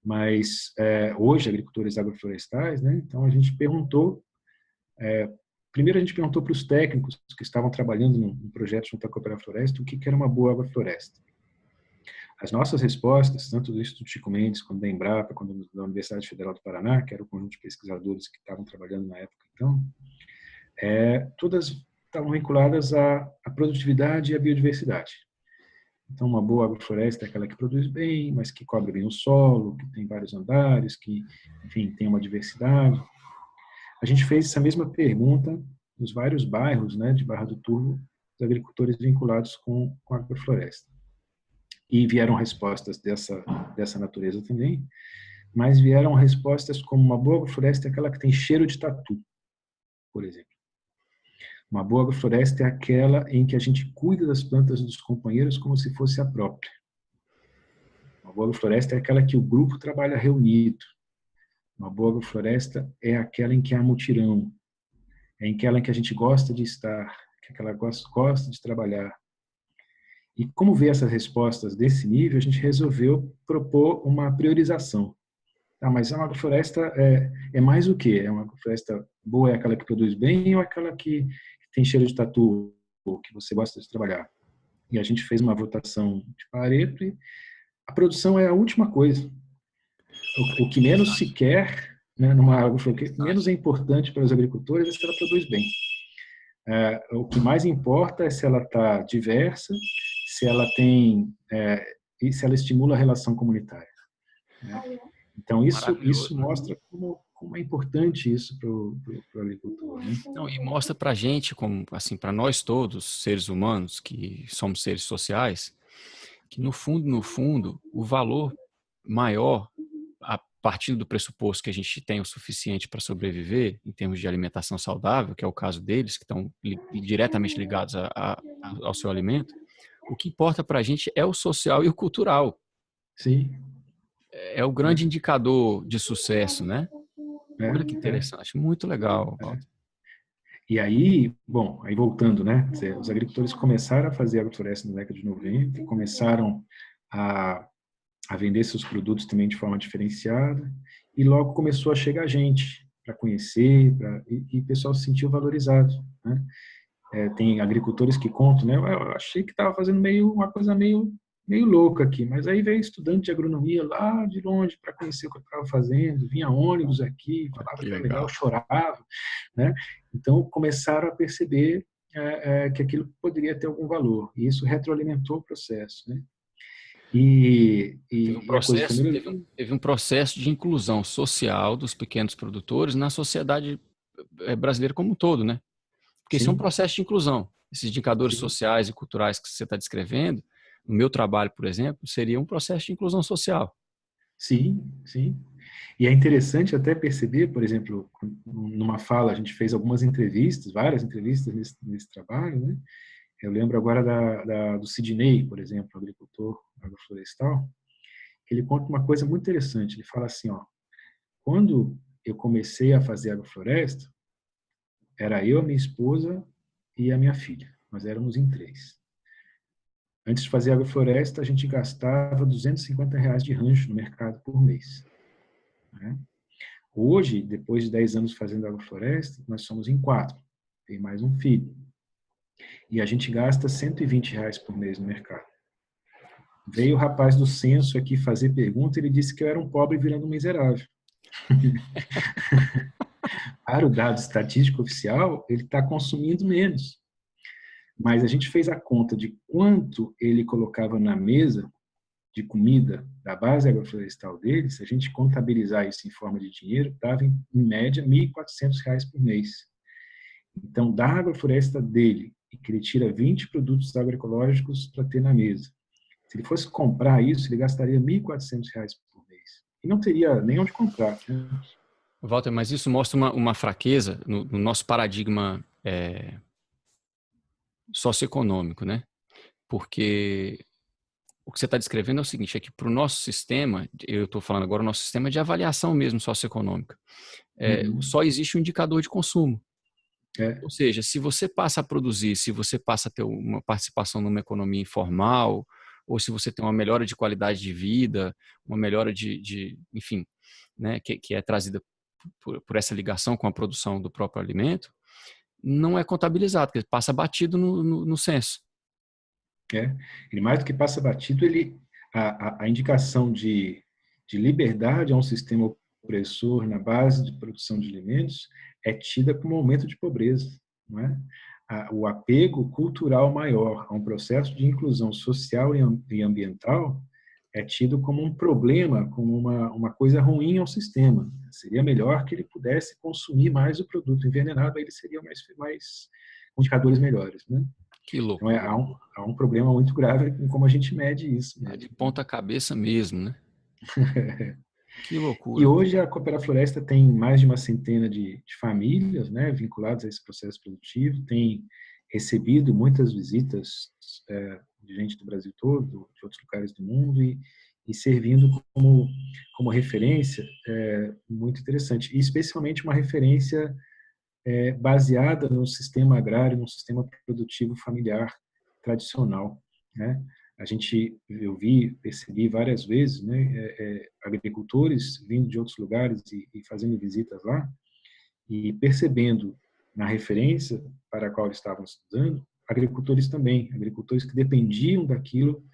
mas hoje, agricultores agroflorestais, né, então a gente perguntou, primeiro a gente perguntou para os técnicos que estavam trabalhando no projeto junto à Coopera Floresta, o que era uma boa agrofloresta. As nossas respostas, tanto do Instituto Chico Mendes, quanto da Embrapa, quanto da Universidade Federal do Paraná, que era o conjunto de pesquisadores que estavam trabalhando na época, então, todas estavam vinculadas à produtividade e à biodiversidade. Então, uma boa agrofloresta é aquela que produz bem, mas que cobre bem o solo, que tem vários andares, que, enfim, tem uma diversidade. A gente fez essa mesma pergunta nos vários bairros, né, de Barra do Turvo, dos agricultores vinculados com a agrofloresta. E vieram respostas dessa natureza também, mas vieram respostas como uma boa agrofloresta é aquela que tem cheiro de tatu, por exemplo. Uma boa agrofloresta é aquela em que a gente cuida das plantas dos companheiros como se fosse a própria. Uma boa agrofloresta é aquela que o grupo trabalha reunido. Uma boa agrofloresta é aquela em que há mutirão, é aquela em que a gente gosta de estar, que aquela gosta de trabalhar. E como ver essas respostas desse nível, a gente resolveu propor uma priorização. Mas uma agrofloresta é mais o quê? É uma agrofloresta boa, é aquela que produz bem ou aquela que tem cheiro de tatu, ou que você gosta de trabalhar? E a gente fez uma votação de Pareto e a produção é a última coisa. O que menos se quer, né, numa agrofloresta, o que menos é importante para os agricultores é se ela produz bem. O que mais importa é se ela está diversa, se ela tem e se ela estimula a relação comunitária, né? Então isso mostra como é importante isso para o agricultor, né? Não, e mostra para a gente, como assim, para nós todos, seres humanos, que somos seres sociais, que no fundo, o valor maior, a partir do pressuposto que a gente tem o suficiente para sobreviver, em termos de alimentação saudável, que é o caso deles, que estão diretamente ligados ao seu alimento, o que importa para a gente é o social e o cultural. Sim. É o grande indicador de sucesso, né? Olha que interessante, muito legal, Walter. E aí, bom, aí voltando, né? Os agricultores começaram a fazer agrofloresta na década de 90, começaram a vender seus produtos também de forma diferenciada, e logo começou a chegar gente para conhecer, e o pessoal se sentiu valorizado, né? Tem agricultores que contam, né? Eu achei que estava fazendo uma coisa meio louca aqui, mas aí veio estudante de agronomia lá de longe para conhecer o que eu estava fazendo, vinha ônibus aqui, falava que era legal, chorava, né? Então começaram a perceber que aquilo poderia ter algum valor, e isso retroalimentou o processo, né? Teve um processo de inclusão social dos pequenos produtores na sociedade brasileira como um todo, né? Porque isso é um Sim, processo de inclusão. Esses indicadores sim, sociais e culturais que você está descrevendo, no meu trabalho, por exemplo, seria um processo de inclusão social. sim, sim. E é interessante até perceber, por exemplo, numa fala, a gente fez algumas entrevistas, várias entrevistas nesse trabalho, né? Eu lembro agora do Sidney, por exemplo, agricultor agroflorestal, que ele conta uma coisa muito interessante. Ele fala assim, ó, quando eu comecei a fazer agrofloresta, era eu, a minha esposa e a minha filha. Nós éramos em três. Antes de fazer agrofloresta, a gente gastava R$ 250 de rancho no mercado por mês, né? Hoje, depois de 10 anos fazendo agrofloresta, nós somos em quatro. Tem mais um filho. E a gente gasta R$ 120 por mês no mercado. Veio o rapaz do censo aqui fazer pergunta, ele disse que eu era um pobre virando um miserável. Para o dado estatístico oficial, ele está consumindo menos. Mas a gente fez a conta de quanto ele colocava na mesa de comida da base agroflorestal dele, se a gente contabilizar isso em forma de dinheiro, dava em média R$ 1.400 por mês. Então, da agrofloresta dele, que ele tira 20 produtos agroecológicos para ter na mesa. Se ele fosse comprar isso, ele gastaria R$ 1.400 por mês. E não teria nem onde comprar, né? Walter, mas isso mostra uma fraqueza no nosso paradigma socioeconômico, né? Porque o que você está descrevendo é o seguinte, é que para o nosso sistema, eu estou falando agora o nosso sistema de avaliação mesmo socioeconômica, Uhum. só existe um indicador de consumo. É, Ou seja, se você passa a produzir, se você passa a ter uma participação numa economia informal, ou se você tem uma melhora de qualidade de vida, uma melhora enfim, né, que é trazida por essa ligação com a produção do próprio alimento, não é contabilizado, porque passa batido no censo. é. Ele mais do que passa batido, a indicação de liberdade a um sistema opressor na base de produção de alimentos é tida como aumento de pobreza, não é? O apego cultural maior a um processo de inclusão social e ambiental é tido como um problema, como uma coisa ruim ao sistema. Seria melhor que ele pudesse consumir mais o produto envenenado, aí ele seria mais indicadores melhores, né? Que Então, loucura. há um problema muito grave em como a gente mede isso Tá de mesmo, né? ponta cabeça mesmo, né? Que E loucura. hoje a Coopera Floresta tem mais de uma centena de famílias, né, vinculadas a esse processo produtivo, tem recebido muitas visitas de gente do Brasil todo, de outros lugares do mundo, e servindo como referência muito interessante, e especialmente uma referência baseada no sistema agrário, no sistema produtivo familiar tradicional, né? Percebi várias vezes, né, agricultores vindo de outros lugares e fazendo visitas lá e percebendo na referência para a qual eles estavam estudando, agricultores também, agricultores que dependiam daquilo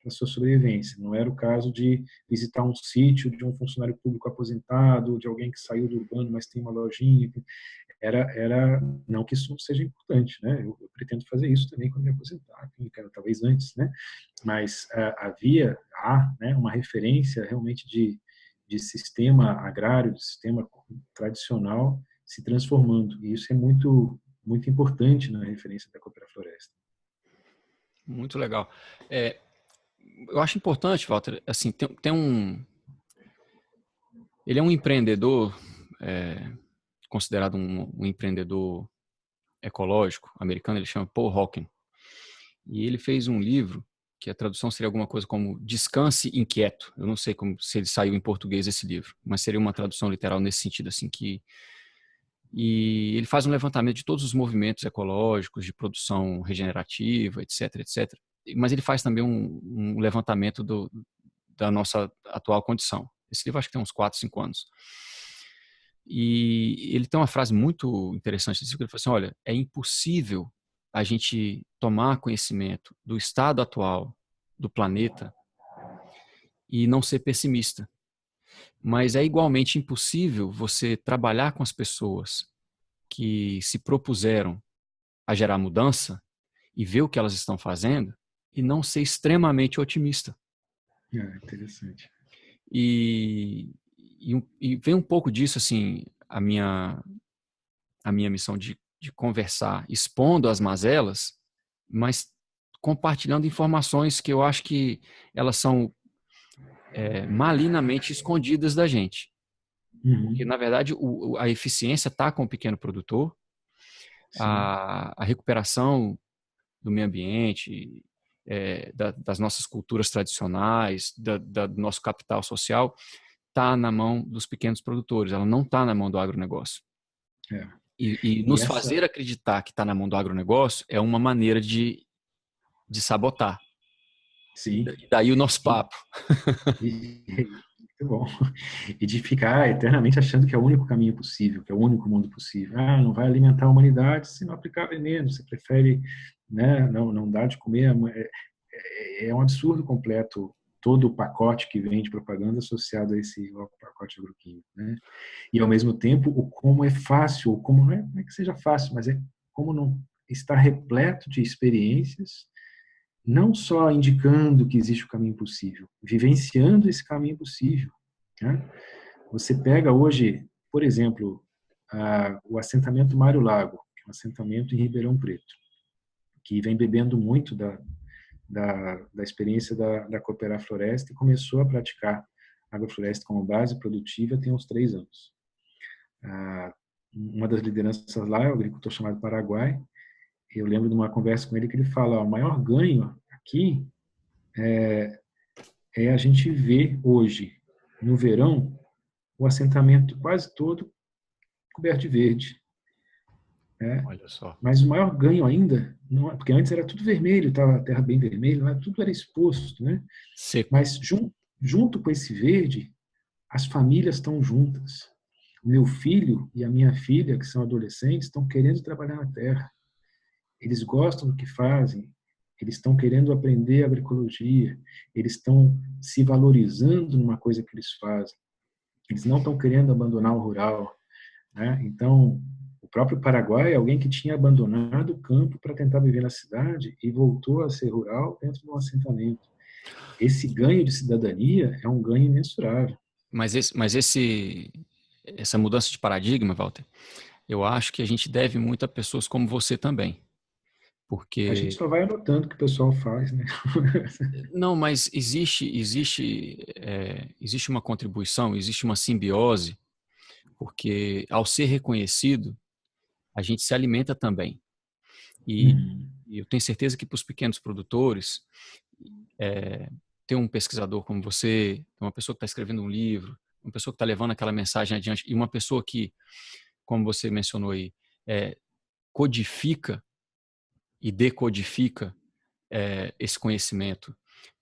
para sua sobrevivência. Não era o caso de visitar um sítio de um funcionário público aposentado, de alguém que saiu do urbano, mas tem uma lojinha. Era não que isso não seja importante, né? Eu pretendo fazer isso também quando me aposentar, talvez antes, né? Mas há, né, uma referência realmente de sistema agrário, de sistema tradicional se transformando. E isso é muito importante na referência da Coopera Floresta. Muito legal. É, eu acho importante, Walter, assim, tem um... Ele é um empreendedor, é, considerado um empreendedor ecológico americano, ele chama Paul Hawken. E ele fez um livro que a tradução seria alguma coisa como Descanse Inquieto. Eu não sei se ele saiu em português esse livro, mas seria uma tradução literal nesse sentido, assim, e ele faz um levantamento de todos os movimentos ecológicos de produção regenerativa, etc, etc. Mas ele faz também um levantamento da nossa atual condição. Esse livro acho que tem uns 4, 5 anos. E ele tem uma frase muito interessante, ele fala assim, olha, é impossível a gente tomar conhecimento do estado atual do planeta e não ser pessimista. Mas é igualmente impossível você trabalhar com as pessoas que se propuseram a gerar mudança e ver o que elas estão fazendo e não ser extremamente otimista. Interessante. E vem um pouco disso, assim, a minha missão de de conversar, expondo as mazelas, mas compartilhando informações que eu acho que elas são malinamente escondidas da gente. Porque, Uhum. na verdade, a eficiência está com o pequeno produtor, Sim. a recuperação do meio ambiente, das nossas culturas tradicionais, do nosso capital social, está na mão dos pequenos produtores, ela não está na mão do agronegócio. É. E E nos essa, fazer acreditar que está na mão do agronegócio é uma maneira de sabotar. sim. E daí o nosso E, papo. muito bom. E de ficar eternamente achando que é o único caminho possível, que é o único mundo possível. Ah, não vai alimentar a humanidade se não aplicar veneno, você prefere, né, não dar de comer. É um absurdo completo todo o pacote que vem de propaganda associado a esse ao pacote agroquímico, né? E ao mesmo tempo o como é fácil, ou como não é que seja fácil, mas é como não está repleto de experiências, não só indicando que existe o caminho possível, vivenciando esse caminho possível, né? Você pega hoje, por exemplo, o assentamento Mário Lago, que é um assentamento em Ribeirão Preto, que vem bebendo muito da experiência da Cooperar Floresta e começou a praticar agrofloresta como base produtiva tem uns 3 anos. Uma das lideranças lá é o agricultor chamado Paraguai. Eu lembro de uma conversa com ele que ele fala: o maior ganho aqui é a gente ver hoje, no verão, o assentamento quase todo coberto de verde, né? Olha só. Mas o maior ganho ainda, não, porque antes era tudo vermelho, estava a terra bem vermelha, mas tudo era exposto, né? Seco. Mas junto com esse verde, as famílias estão juntas. O meu filho e a minha filha, que são adolescentes, estão querendo trabalhar na terra. Eles gostam do que fazem, eles estão querendo aprender agroecologia, eles estão se valorizando numa coisa que eles fazem. Eles não estão querendo abandonar o rural, né? Então, o próprio Paraguai é alguém que tinha abandonado o campo para tentar viver na cidade e voltou a ser rural dentro de um assentamento. Esse ganho de cidadania é um ganho imensurável. Essa mudança de paradigma, Walter, eu acho que a gente deve muito a pessoas como você também. A gente Porque, só vai anotando o que o pessoal faz, né? não, mas existe uma contribuição, existe uma simbiose, porque ao ser reconhecido, a gente se alimenta também. E, Uhum. e eu tenho certeza que para os pequenos produtores, ter um pesquisador como você, uma pessoa que está escrevendo um livro, uma pessoa que está levando aquela mensagem adiante, e uma pessoa que, como você mencionou aí, codifica e decodifica esse conhecimento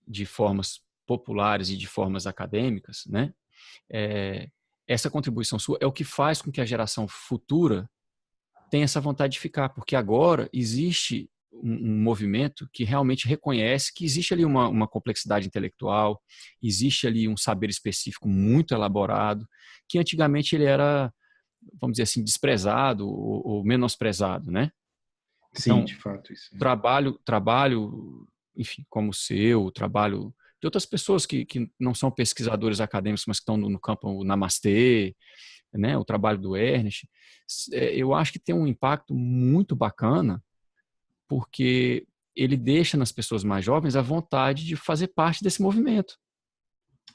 de formas populares e de formas acadêmicas, né? É, essa contribuição sua é o que faz com que a geração futura tenha essa vontade de ficar, porque agora existe um movimento que realmente reconhece que existe ali uma complexidade intelectual, existe ali um saber específico muito elaborado, que antigamente ele era, vamos dizer assim, desprezado ou menosprezado, né? Sim, Então, de fato, isso. trabalho, enfim, como o seu, o trabalho de outras pessoas que não são pesquisadores acadêmicos, mas que estão no campo Namastê, né, o trabalho do Ernest, eu acho que tem um impacto muito bacana, porque ele deixa nas pessoas mais jovens a vontade de fazer parte desse movimento.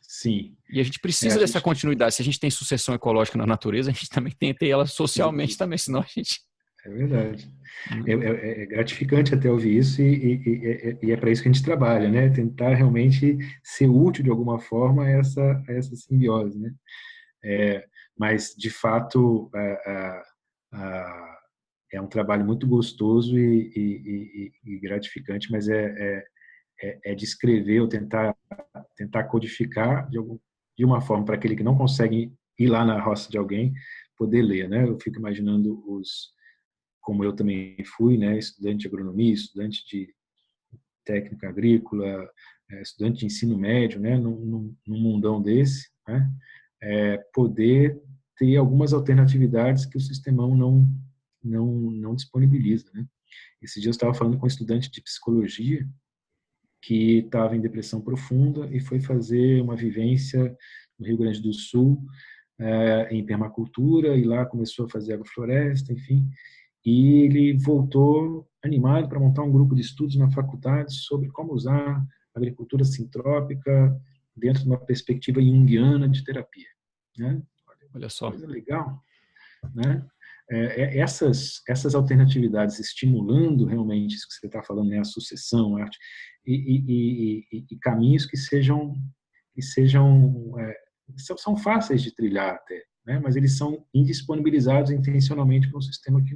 Sim. E a gente É, a precisa dessa gente continuidade. Se a gente tem sucessão ecológica na natureza, a gente também tem que ter ela socialmente também, senão a gente... é verdade. É gratificante até ouvir isso e é para isso que a gente trabalha, né? Tentar realmente ser útil de alguma forma a essa simbiose, né? Mas, de fato, é um trabalho muito gostoso e gratificante, mas é descrever ou tentar codificar de uma forma para aquele que não consegue ir lá na roça de alguém poder ler, né? Eu fico imaginando como eu também fui, né? Estudante de agronomia, estudante de técnica agrícola, estudante de ensino médio, né? Num mundão desse, né? Poder ter algumas alternatividades que o sistemão não disponibiliza, né? Esse dia eu estava falando com um estudante de psicologia que estava em depressão profunda e foi fazer uma vivência no Rio Grande do Sul, em permacultura, e lá começou a fazer agrofloresta, enfim. e ele voltou animado para montar um grupo de estudos na faculdade sobre como usar a agricultura sintrópica dentro de uma perspectiva junguiana de terapia, né? Olha só. Coisa legal, né? Essas alternatividades estimulando realmente isso que você está falando, né, a sucessão, a arte, e caminhos que sejam são fáceis de trilhar até, né? Mas eles são indisponibilizados intencionalmente para um sistema que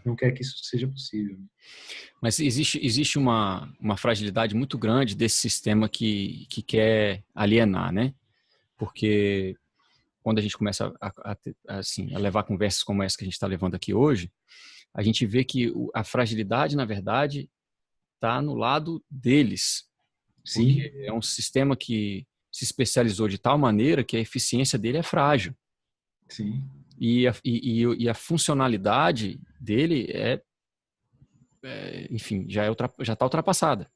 não quer que isso seja possível. Mas existe uma fragilidade muito grande desse sistema que quer alienar, né? Porque quando a gente começa a levar conversas como essa que a gente está levando aqui hoje, a gente vê que a fragilidade, na verdade, está no lado deles. Sim. Porque é um sistema que se especializou de tal maneira que a eficiência dele é frágil. Sim. E a funcionalidade dele enfim, já está ultrapassada.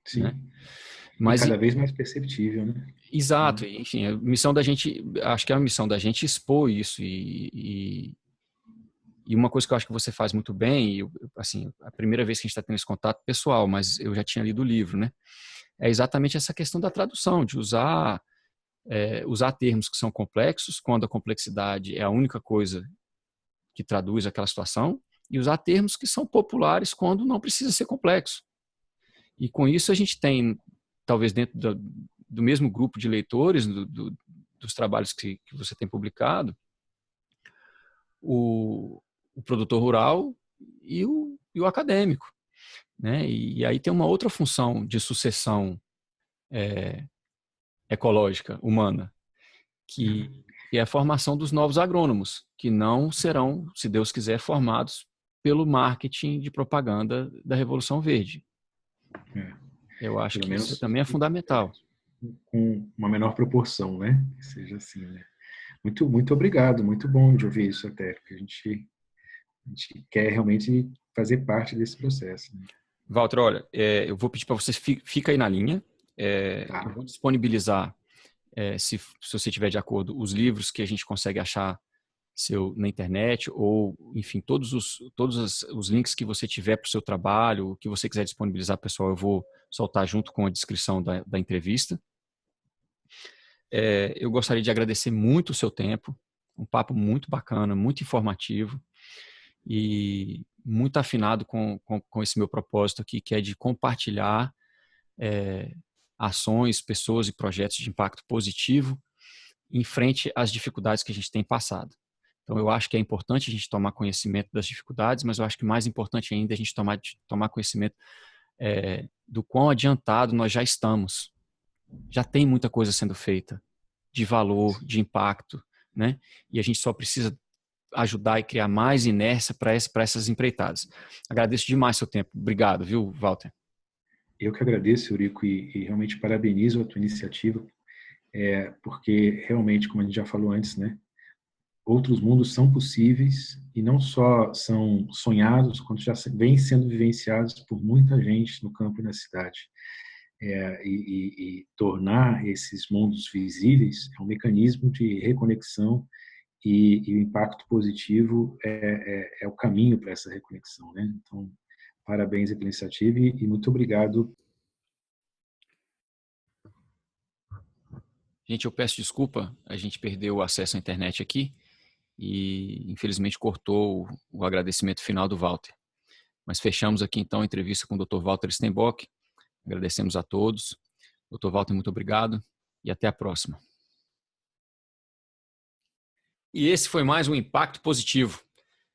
Sim. Né? Mas cada vez mais perceptível, né? Exato. Enfim, a missão da gente, acho que é a missão da gente expor isso e uma coisa que eu acho que você faz muito bem, assim, a primeira vez que a gente está tendo esse contato pessoal, mas eu já tinha lido o livro, né? É exatamente essa questão da tradução, de usar termos que são complexos, quando a complexidade é a única coisa que traduz aquela situação, e usar termos que são populares quando não precisa ser complexo. E com isso a gente tem, talvez dentro do mesmo grupo de leitores, dos trabalhos que você tem publicado, o produtor rural e o acadêmico. Né? E aí tem uma outra função de sucessão ecológica, humana, que é a formação dos novos agrônomos, que não serão, se Deus quiser, formados pelo marketing de propaganda da Revolução Verde. Eu acho que isso também é fundamental. Com uma menor proporção, né? Que seja assim, né? Muito, muito obrigado, muito bom de ouvir isso até, porque a gente quer realmente fazer parte desse processo. Né? Walter, olha, eu vou pedir para você, fica aí na linha, eu vou disponibilizar, se você estiver de acordo, os livros que a gente consegue achar na internet, ou, enfim, todos os links que você tiver para o seu trabalho, o que você quiser disponibilizar, pessoal, eu vou soltar junto com a descrição da entrevista. Eu gostaria de agradecer muito o seu tempo, um papo muito bacana, muito informativo e muito afinado com esse meu propósito aqui, que é de compartilhar ações, pessoas e projetos de impacto positivo em frente às dificuldades que a gente tem passado. Então, eu acho que é importante a gente tomar conhecimento das dificuldades, mas eu acho que mais importante ainda é a gente tomar conhecimento do quão adiantado nós já estamos. Já tem muita coisa sendo feita, de valor, de impacto, né? E a gente só precisa ajudar e criar mais inércia para essas empreitadas. Agradeço demais seu tempo. Obrigado, viu, Walter? Eu que agradeço, Eurico, e realmente parabenizo a tua iniciativa, porque realmente, como a gente já falou antes, né? Outros mundos são possíveis e não só são sonhados, quanto já vêm sendo vivenciados por muita gente no campo e na cidade. E tornar esses mundos visíveis é um mecanismo de reconexão e o impacto positivo é o caminho para essa reconexão, né? Então, parabéns pela iniciativa e muito obrigado. Gente, eu peço desculpa, a gente perdeu o acesso à internet aqui e infelizmente cortou o agradecimento final do Walter. Mas fechamos aqui então a entrevista com o Dr. Walter Steinbock. Agradecemos a todos. Dr. Walter, muito obrigado e até a próxima. E esse foi mais um Impacto Positivo.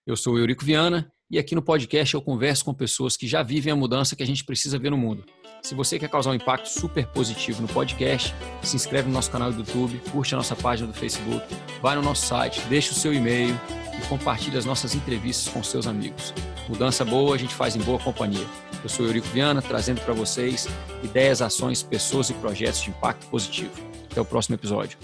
Eu sou o Eurico Viana e aqui no podcast eu converso com pessoas que já vivem a mudança que a gente precisa ver no mundo. Se você quer causar um impacto super positivo no podcast, se inscreve no nosso canal do YouTube, curte a nossa página do Facebook, vai no nosso site, deixa o seu e-mail e compartilha as nossas entrevistas com seus amigos. Mudança boa a gente faz em boa companhia. Eu sou o Eurico Viana, trazendo para vocês ideias, ações, pessoas e projetos de impacto positivo. Até o próximo episódio.